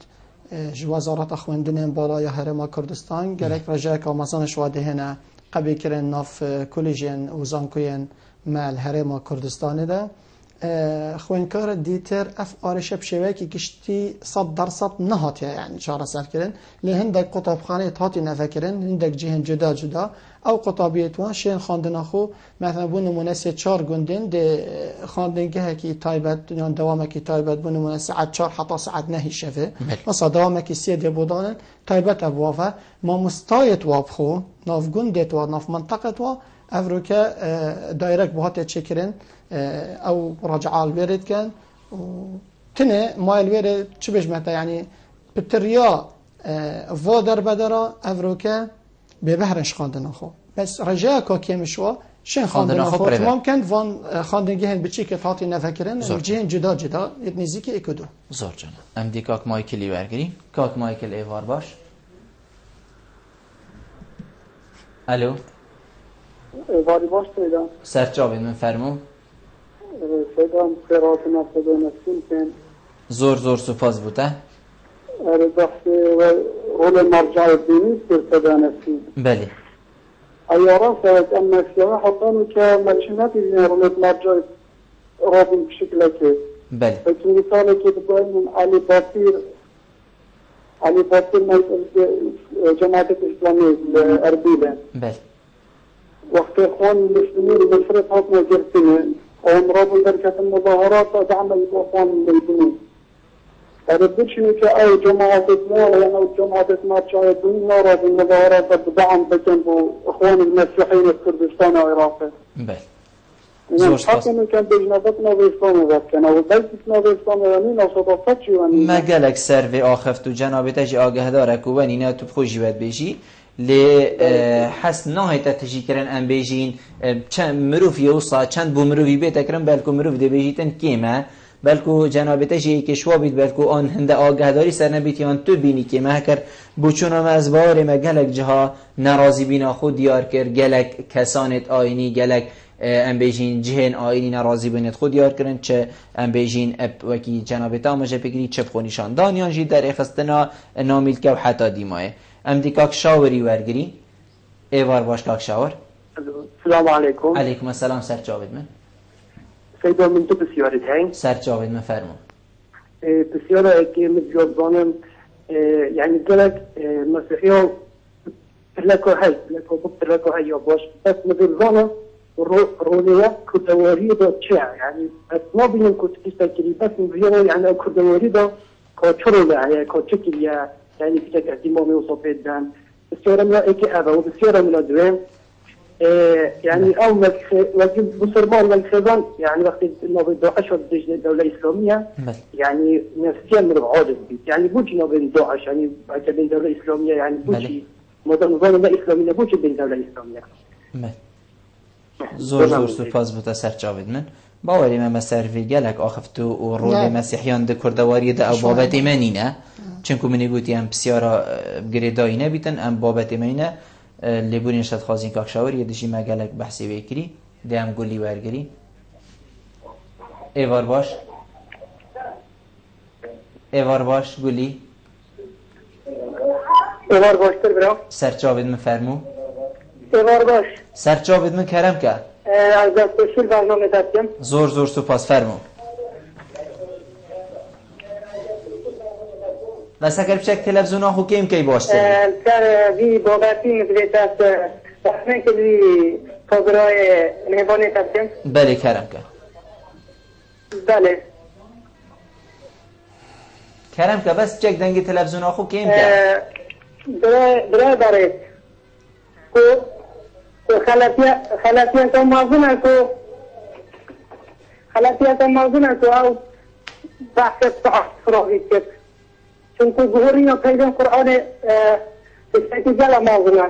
وزارة اخوان دنيا بالا يا هرم كردستان قالك رجاك ومزان شواده هنا قبل كرن ناف كوليجين وزانكوين مع الهرم كردستان ده خوينكار ديتر اف آرشب شباكي كشتي 100% نهاتيا يعني شارع سر كرن لهندك قطابخانه هاتي نفكرن هندك جهن جدا جدا او قطابيت وان شين خواندن اخو مثلا بو نمونه 4 گوندن ده خواندنگه کی تایبت يعني دوامکی تایبت بو نمونه ساعت 4 حتی ساعت نهی شفه مثلا دوامکی 3 ده بودان تایبت ابوافه ما مستایت وابخو ناف گوندت و ناف منطقه و افروكا دايركت بهات تشكرن او رجعه الورد كان وتنه ما الورد شو بجمعته يعني بتريا فودر بدرا افروكا ببهرش خواندن اخو بس رجاكو كيمشوا شين خواندن اخو ممكن فان خواندنگهن بچيك هاتي نفكرن جهن جدا جدا نزيكي اكدو
زور جان ام دي كاك مايكل ورگري كاك مايكل ايوار باش الو
واری باش پیدا
سرچاوید من فرمو
صدام خیراتنا صدا نسیم
زور سپاس بوده
بحث رول مرجع الديني في صدا نسیم
بله
ایاران سوید اما سیاه حطانو که مچینات این رول مرجع رابط بشکل که
بله
فکر مثال که بگویم علی باطیر جماعت اسلامی اربیله
بله
وقت اخوان المسلمين بفرق حكم جرسين ومرابط دركة المظاهرات تعمل باخوان المسلمين أردت شنو كأي جماعة اسمها يعني جماعة اسمها تشاهدون نارا بالمظاهرات بدعم بجنب اخوان المسيحيين في كردستان وعراق
زور
حتى من كان بجنبتنا بإسلام وذكنا وبلتنا بإسلام وانين وصدفت شو
ما قالك سر آخفت و جنابتش آگه دارك و وانينا تو بخوشي بد بيجي لی حس نهایت تجی کردن ام بیجین چند مروفی اوسا چند بو مروفی بیت کردن بلکو مروف دی بیجیتن کیمه بلکو جنابتش یکی شوا بید بلکو آن هنده آگهداری سر نبیتی آن تو بینی کیمه کر بچون هم از بار ما گلک جها نرازی بینا خود دیار کرد گلک کسانت آینی گلک ام بیجین جهن آینی نرازی بینت خود دیار کردن چه ام بیجین وکی جنابتا مجه بگیری چه بخونیشان دانیان جی در اخستنا نامیل که و حتی دیمایه ام دی کاک شاوری ورگری ایوار باش کاک شاور
السلام علیکم
علیکم السلام سر جاوید من
سیدا من تو بسیارت هنگ
سر جاوید من فرمون
بسیاره که مزیاد بانم یعنی گلک مسیحی ها لکو هی یا باش بس مزیاد بانم رولیا کردواری دا چه یعنی بس ما بینیم کتکیستا کری بس مزیاد یعنی کردواری دا که چه روله که چه کریه يعني في تكتيم مومي وصوفي الدان بسيارة من ايكي ابا وبسيارة من ادوين يعني أو وجب مسلمان والخزان يعني وقت نوبة داعش وضد الدولة الإسلامية يعني نفسيا من العادة يعني بوجي نوبة داعش يعني بين الدولة الإسلامية يعني بوجي نظام الإسلامي بوجي بين الدولة الإسلامية.
زور سپاس بوده سر جاوید من باوری من مسر گلک آخفتو و رول مسیحیان ده کردواری ده او بابت منینه چونکو منی گوتی هم بسیارا گریدایی نبیتن هم بابت منینه لبورین شد خوازین کاکشاور یه دشی ما گلک بحثی بکری ده هم گلی ورگری ایوار باش گلی
ایوار باش تر برام
سر جاوید من فرمو
ایوار باش
سر جاوید من کرم که
از دستشیل برنامه دستیم
زور سپاس فرمو بس اگر بچک تلفزیون ها حکیم کی باشته
سر وی بابتی مدلیت است بحثنه که وی پاگرای نهبانی دستیم
بله کرم که
بله
کرم که بس چک دنگی تلفزیون ها حکیم که
برای داره خلافیت موازنه کو خلافیت موازنه کو او بحث تعصراوی کت چون کو ظهوری یا پیدا قرآن استجال موازنه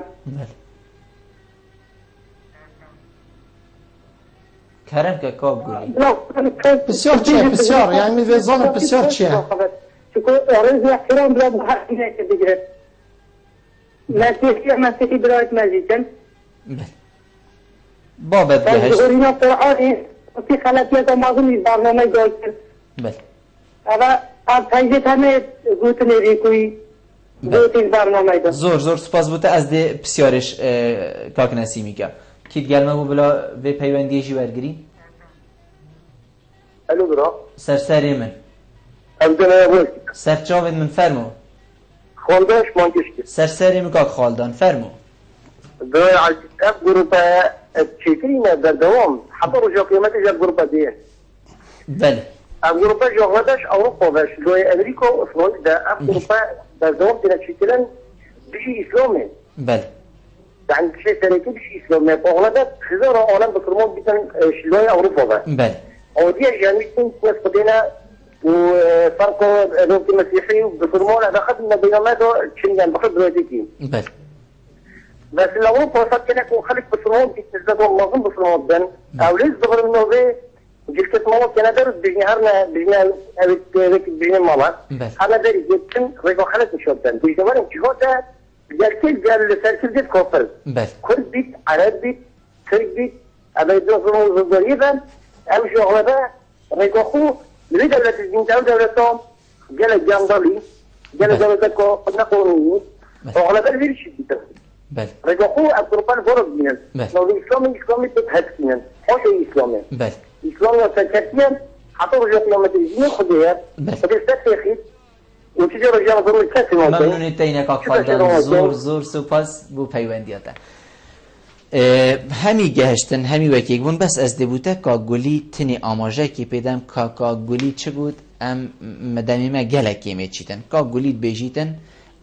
کرم که کاب گولی
بسیار چیه بسیار یعنی میوزان بسیار چیه
چون کو آرز احترام بلا بحثی که بگیره مسیحی برایت مزیدن
بابت بهشت
ظهوری قرآن في خلافيات معظم برنامه داشتن
بله
اما از تایید همه گوتنی ریکوی گوتین برنامه داشت
زور سپاس بوده از ده بسیارش کاک نسیمی که کیت گلمه بو بلا به پیوندیشی ورگری
الو برا
سرسری من
امدنا بوش
سرچاوید من فرمو
خالداش مانکشکی
سرسری من کاک خالدان فرمو
برای عجب گروپا چیکرینه در دوام حتی رجا قیمتی جا گروپا دیه
بله
گروپا جاغداش اوروپا باش لوی امریکا و اسرائیل ده گروپا در دوام تینا چیکرن بشی اسلامه
بله
يعني شيء تركي بشي اسلامي بغلادات خزارة عالم بفرمان بيتن شلوي اوروبا
بله
او دي جامعة ناس قدينا وفرق روتي مسيحي وبفرمان هذا خدنا بيناماتو شنجان بخد روتيكي
بله
بس الاوروبا وصلت كناك وخلق بفرمان بيتنزاد والله بفرمان بان او ليس دغر منه بي جلسة ماما كنا دارس بجني هرنا بجني ماما هذا داري جبتن ريقو خلق نشوبتن بجنوار انتشوتا قال التركيب دي كفر كل بيت عرب بيت ترك بيت أبا يدرسوا ضريبا أمشي غلباء ريقو خو لدى دولة الزنجان دولتهم قال الجاندالي قال دولتكو قد نقولوا وغلباء ليش بيت ريقو خو أبروبان فرق بينا لو الإسلامي بتهتكينا حوشي إسلامي إسلامي وتكتيا حطوا رجوع لما تجينا خديها فبيستخيخي
ممنونی تینه کاک خالدان زور سپاس بو پیوندیاته همی گهشتن همی وکیک بون بس از دبوته کاک گلی تنی آماجه کی پیدم کاک گلی چه بود ام مدامی ما گلکی میچیتن کاک گلی بیجیتن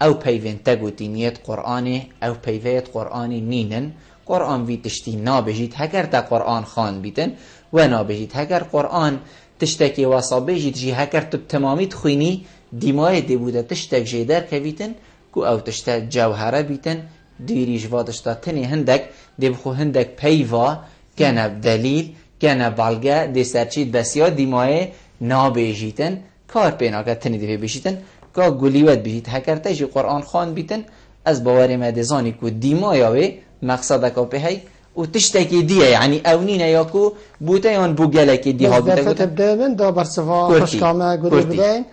او پیوند تگوتینیت قرآنه او پیوند قرآنی نینن قرآن وی تشتی نابجید هگر تا قرآن خان بیتن و نابجید هگر قرآن تشتکی واسا بیجید جی هگر تب تمامیت خوینی دیمای دی بوده تشتک جیدر که بیتن کو او تشتک جوهره بیتن دیریش وادشتا تنی هندک دی بخو هندک پیوا کنه دلیل کنه بلگه دی سرچید بسیار دیمای نابیجیتن کار پینا که تنی دی بیشیتن که گلیوت بیجید هکرته جی قرآن خان بیتن از باور مدزانی که دیمایاوی مقصد که پیهی و تشتکی دیه یعنی اونینه یا کو بوته یان بو گلکی دی ها بوته
بس دفت من دا برسوا خوشکامه گلی بدین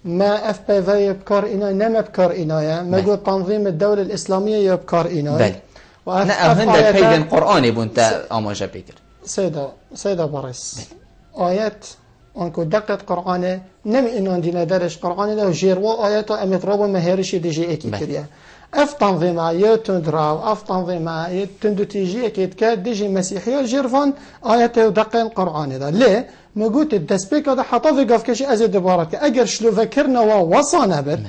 ما اف بي في يبكر إنا نما بكر إنايا ما جو تنظيم الدولة الإسلامية يبكر إنايا
بل هندك بيبن قرآني بنت أماجة بكر
سيدا برس آيات أنكو دقة قرآن نم إنان دينا درش قرآن له جيروا آيات أمت رابو مهارش دي جي إكي كريا اف تنظيم يتندراو اف تنظيم يتندو تيجي اكيد كاد ديجي مسيحيه جيرفان ايات ودقن القران ده ليه ما قلت الدسبيك هذا حطا في قف كشي ازيد دبارات اجر شلو فكرنا ووصانا بر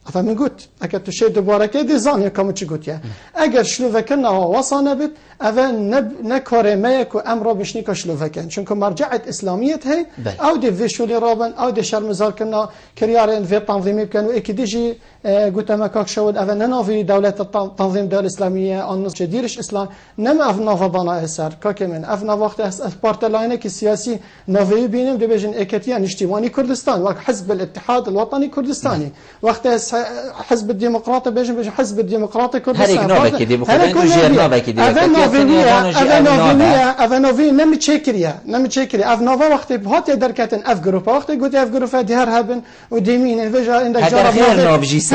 افهم قلت اگر تو شی دوباره که دیزانی کامو چی گوتیه اگر شلوکن واسانه بید اول نکاره میکو امر بشنی که شلوکن چون که مرجعیت اسلامیت هی او دی ویشولی رابن او دی شرمزار کنا کریارن في تنظيمي كانوا اكيديجي قلت ما كاك شود اف نوفي دوله التنظيم الدوله الاسلاميه النص جديرش اسلام نما اف نوفا بنا اسر كاكمن اف وقت بارتلاينك السياسي نوفي بينم دبجن اكتيا نشتيواني كردستان وقت حزب الاتحاد الوطني كردستاني وقت حزب الديمقراطي بيجن حزب الديمقراطي كردستان
هر نوفي دي بخدين وجير نوفي دي
اف نوفي نم تشكريا اف نوفا وقت هات دركتن اف جروب وقت قلت اف جروب ديار هابن وديمين فيجا عندك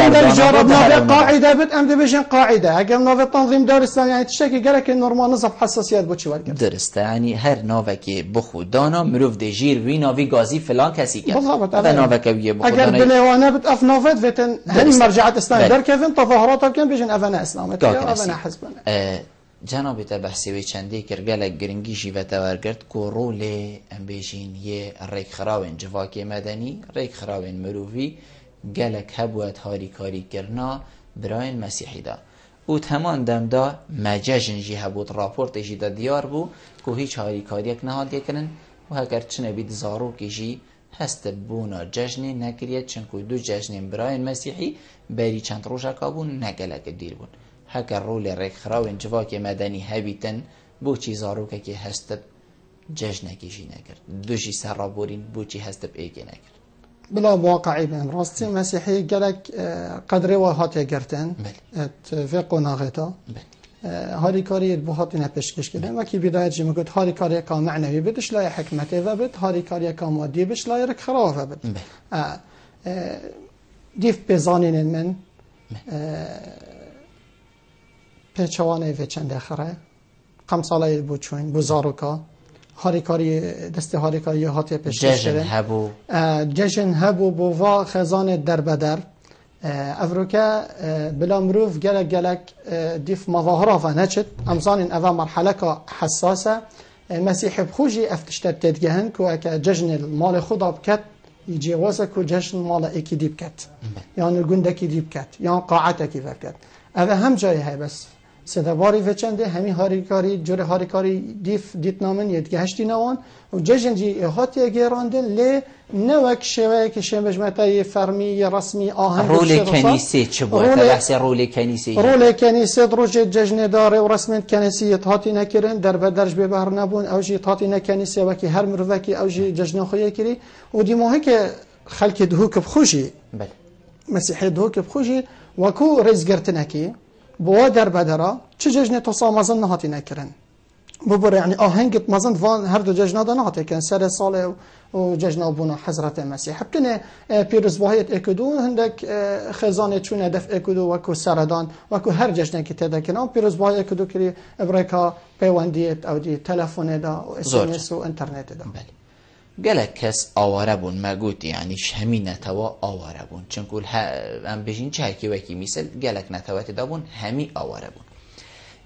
جرب قاعده بت ام دبجن قاعده اگر نوفي تنظيم دار اسلام يعني تشكي قالك نورمال نصف حساسيات بو چي ورقه
درسته يعني هر نوفي كي بخو دانا مروف دي جير وي نوفي غازي فلان كسي كان
بالضبط
هذا نوفي كوي بخو
اگر بليوانه بت اف نوفي فتن هل مرجعات اسلام در كيفن تظاهرات كان بيجن افنا اسلامت افنا حزبنا
جناب تا بحثی چندی کرگلک گرنگی جیوت ورگرد کو رول ام بیجین یه ریک خراون جواکی مدنی ریک خراون مروفی گلک هبوت هاری کاری کرنا براین مسیحی دا او تمان دم دا مجاجن جی هبوت راپورت جی دا دیار بو که هیچ هاری کاریک نهاد یکنن و هکر چنه بید زارو که جی هست بونا جشنی نکریت چنکو دو جشنین براین مسیحی بری چند روژه کابون نگلک دیر بون هکر رول ریک خراون جواک مدنی هبیتن بو چی زاروکه که هست جشنکی جی نکرد دوشی سرابورین بو چی هست ایگه نکرد
بلا واقعی بین راستی مسیحی گلک قدر و هاتی گرتن في قناغتا هاری کاری بو هاتی نپشکش کردن وکی بدایت جی مگود هاری کاری که معنوی بدش لای حکمتی و بد هاری کاری که مادی بش لای ریک خراو و بد دیف بزانین من پیچوانه و چند آخره قم ساله بود چون بزاروکا هاریکاری دست هاریکاری هاتی پیشکش کردن جشن هبو بوا خزان در بدر افریقا بلا مروف گلک دیف مظاهره و نچت امزان اول مرحله که حساسه مسیح بخوجی افتشتت تدگهن که جشن مال خدا بکت يجي واسك جشن مال اكي ديب كات يعني الجندكي ديب كات يعني قاعتكي فكات هذا هم جاي هاي بس سدباری و چنده همی هاریکاری جور هاریکاری دیت نامن یدگهشتی نوان و جشن جی هاتی گراندن لی نوک شوه که شمش متای فرمی رسمی آهنگ
رول کنیسه چه بود بحث رول
کنیسه روز جشن داره و رسمی کنیسه هاتی نکردن در بدرج به بحر نبون او جی هاتی نکنیسه و کی هر مروکی او جی جشن خویی کری و دی ماه که خلک دهوک بخوشی مسیحی دهوک بخوشی و کو رزگرتنکی بوا در بدرا چه جشن تصامزن نهاتی نکرن ببر يعني آهنگت مازن وان هر دو جشن دادن نهاتی کن سر سال و جشن ابونا حضرت مسیح بکنه پیروز واحد اکدو هندک خزانه چون هدف اکدو وکو سردان وکو هر جشن که تدکنم پیروز واحد اکدو کری ابرکا پیوندیت او دی تلفن دا و اسمس و انترنت دا
گلک کس آواره بون مگوت یعنی همی نتوا آواره بون چون کل هم بجین چهکی وکی میسل گلک نتوات دا بون همی آواره بون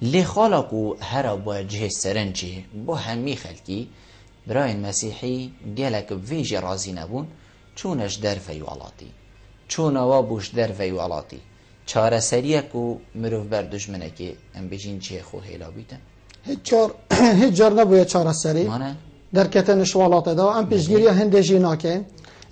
لی خالقو هر با جه سرنجه با همی خلکی برای مسیحی گلک ویج رازی نبون چونش در فیوالاتی چون آوا بوش در فیوالاتی چاره سریکو مروف بر دشمنه که هم بجین چه خو هیلا بیتن
هیچ جار نبوید چاره سری در کتن شوالاته دا ام پیشگیری هندجی ناکه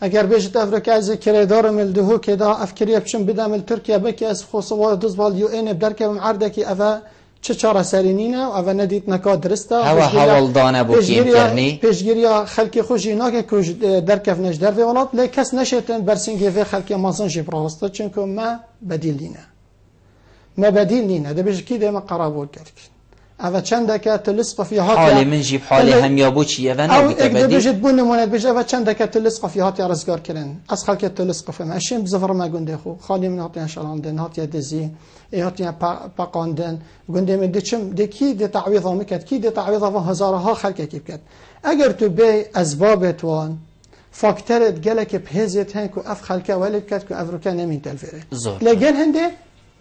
اگر بیشت افریقا از کردار ملدهو که دا افکریه بچم بدم ترکیه بکی از خصوصا دزبال یو این بدرکه معرده که اوه چه چاره سرینینه و اوه ندید نکا درسته
حوال دانه بوکیم کرنی
پیشگیری خلکی خوشی ناکه کش درکف نش در ولات لی کس نشتن برسنگی و خلکی مازن جی براسته چونکه ما بدیل نینه ده بیش کی ده ما قرابول کرد اوه چند که تلسق فی هات
حال من جیب حال هم یابو چیه و
نبی تبدی او بجد بون نموند بجد اوه چند که تلسق فی هات رزگار کرن از خلک تلسق فی ماشین بزفر ما گنده خو خالی من هاتیان شلاندن هاتیان دزی هاتیان پاقاندن گنده من دچم دکی ده تعویضا میکرد کی ده تعویضا و هزارها خلک کی بکرد اگر تو بی اسبابت وان فاکترت گلک بهزت هن کو اف خلک ولد کرد کو افریقا نمین تلفره لگن هنده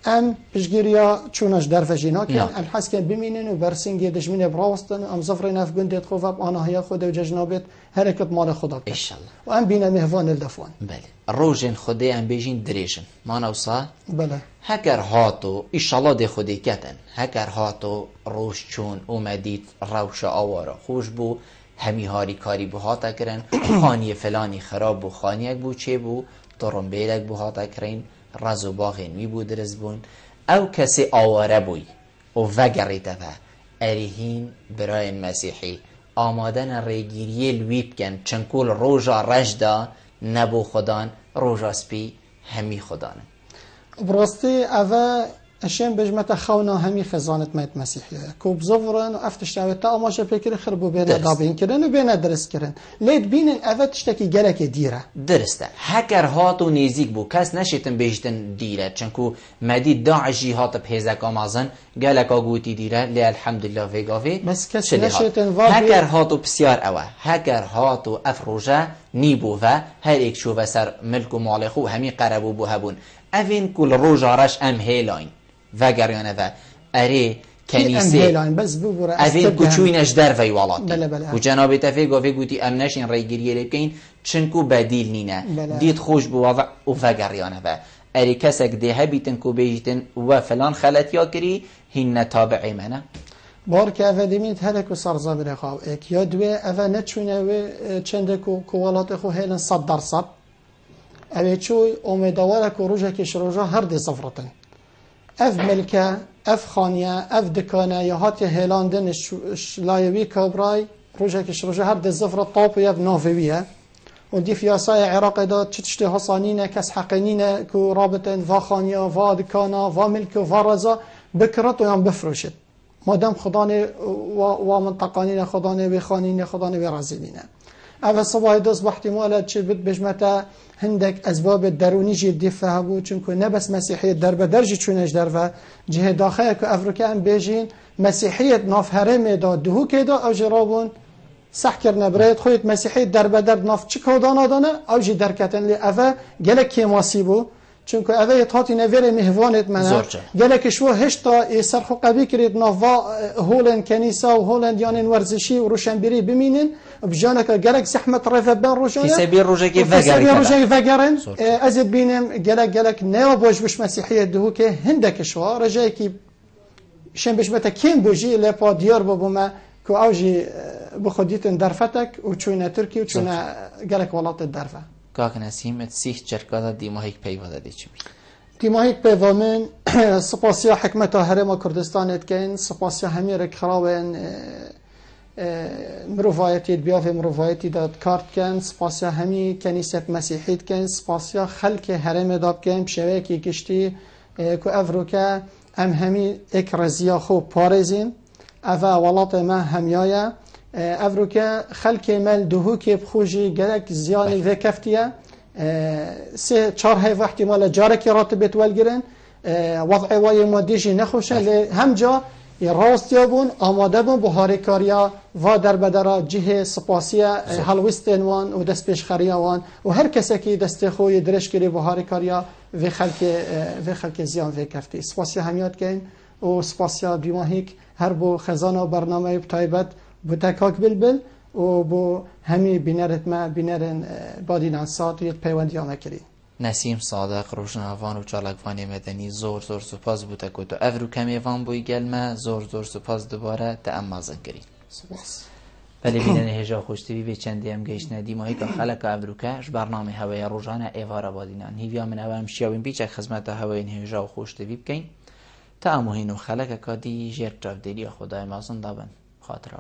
ام بجگیریا چونش در فجینا که الحس که بمینن و برسنگی دشمنی براستن ام زفر نف گندت خوف آنها خود و جنابت حرکت مال خدا
ان شاء الله
و ام بینه مهوان الدفون.
بله روزن خودی ام بیجین دریشن ما نوصا
بله
هکر هاتو ان شاء الله ده خودی کتن هکر هاتو روز چون اومدید روش آوارا خوش بو همی هاری کاری بو هاتا کرن خانی فلانی خراب بو خانیک بو چه بو ترمبیلک بو هاتا کرن رز و باغین می بود درست بون او کسی آواره بوی و وگریت و اریهین برای مسیحی آمادن ریگیری الویب کن چنکول روژا رجدا نبو خدان روژا سپی همی خدانه
براستی اوه اشیم بجمت خونا همی خزانت مایت مسیحیه کوب زفرن و افتش تا آماشه فکر خربو بینه دابین کرن و بینه درست کرن لید بینن اوه تشتکی گلک دیره
درسته هکر هاتو نیزیک بو کس نشیتن بیشتن دیره چنکو مدید داعشی هات بهزک آمازن گلک آگوتی دیره لی الحمدلله ویگاوی
بس کس نشیتن
هکر هاتو بسیار اوه هکر هاتو افروجه نیبو و هر ایک شو سر ملک و مالخو همی قربو بو هبون اوین کل روژارش ام هیلاین وگریانه و اره کنیسه اوین کچوینش در وی والاتی و جناب تفیق و گوتی ام نشین ریگیریه لبکین چنکو بدیل نینه دید خوش بو و وگریانه و اره کسک ده بیتن کو بیجتن و فلان خلط یا کری هین تابعی منه
بار که اوه دیمید هلک و سرزا بره خواه ایک یا دوی اوه نچونه و چنده کو والات خو هیلن 100% اوه چوی امیدواره که روژه کش روژه هر دی صفرتن اف ملکه اف خانیه اف دکانه یا هات هیلاندن لایوی کابرای روژه کش روژه هر دی صفرت طاپ یف نافویه و دی فیاسای عراق دا چتشتی حسانینه کس حقینینه که رابطن و خانیه و دکانه و ملک و رزا بکرت و هم بفروشد مادام خدانه و منطقانین خدانه و خانین خدانه و رازیلینه اول صباح دوست با احتمالات چه بد بجمتا هندك اسباب درونی جدی فهمو چون که نه بس مسیحیت در بدرج چونش در و جهه داخل که افریقا هم بیجین مسیحیت ناف هرم دا دهو که دا او جرابون صح کرنه برایت خویت مسیحیت در بدر ناف چه کودانا دانه او جی درکتن لی اوه گلک که ماسیبو چون که اوه یطاتی نویر مهوانت منه گلک شو هشتا سرخو قبی کرید ناوا هولند کنیسا و هولند یانین ورزشی و روشنبیری بمینین بجانك جالك زحمة رفا بين روجايا
في سبيل روجاكي
فقرن أزيد بينهم جالك نيو بوش مسيحية دهوكي هندك شوا رجايكي شن بش متى كين بوجي لبا ديار بابوما كو أوجي بخديتن درفتك وشونا تركي وشونا جالك ولات الدرفة
كاك نسيم تسيح شركات ديماهيك بيوادا ديشمي
ديماهيك بيوامن سپاسيا حكمة هرم كردستان كين سپاسيا هميرك خراوين مروفایتی بیاف مروفایتی داد کارت کن سپاسیا همی کنیسه مسیحیت کن سپاسیا خلق حرم داد کن شوی کی کشتی کو افروکا ام همی اک رزیا خوب پارزین اوا ولات ما همیایا افروکا خلق مل دهو کی بخوجی گلک زیانی و کفتیه سه چهار هی وقتی مال جارکی راتبت ولگرن وضع وای مادیجی نخوشه هم جا راستیابون آماده بون بهاری کاریا و در بدرا جه سپاسیا هلوستن وان و دست پیش خریا وان و هر کسی که دست خوی درش کری بهاری کاریا و خلق زیان و کفتی سپاسیا همیاد کن و سپاسیا بیماهیک هر بو خزانه برنامه تایبت بو تکاک بلبل و بو همی بینرت ما بینرن بادین انسات یت پیوندی آمکری
نسیم صادق روشناوان و چالکوانی مدنی زور سپاس بوده که تو افرو کمیوان بوی گلمه زور سپاس دوباره تأمازن کرین
سپاس
ولی بینن هجا خوشتوی به چندی هم گیشنه دیماهی که خلق افروکش برنامه هوای روزانه ایوار آبادینان هیویا من اوام شیاوین بیچک خدمت هوای هجا خوشتوی بکن تا اموهین و خلق کادی جرد جاودیلی خدای مازن دابن خاطره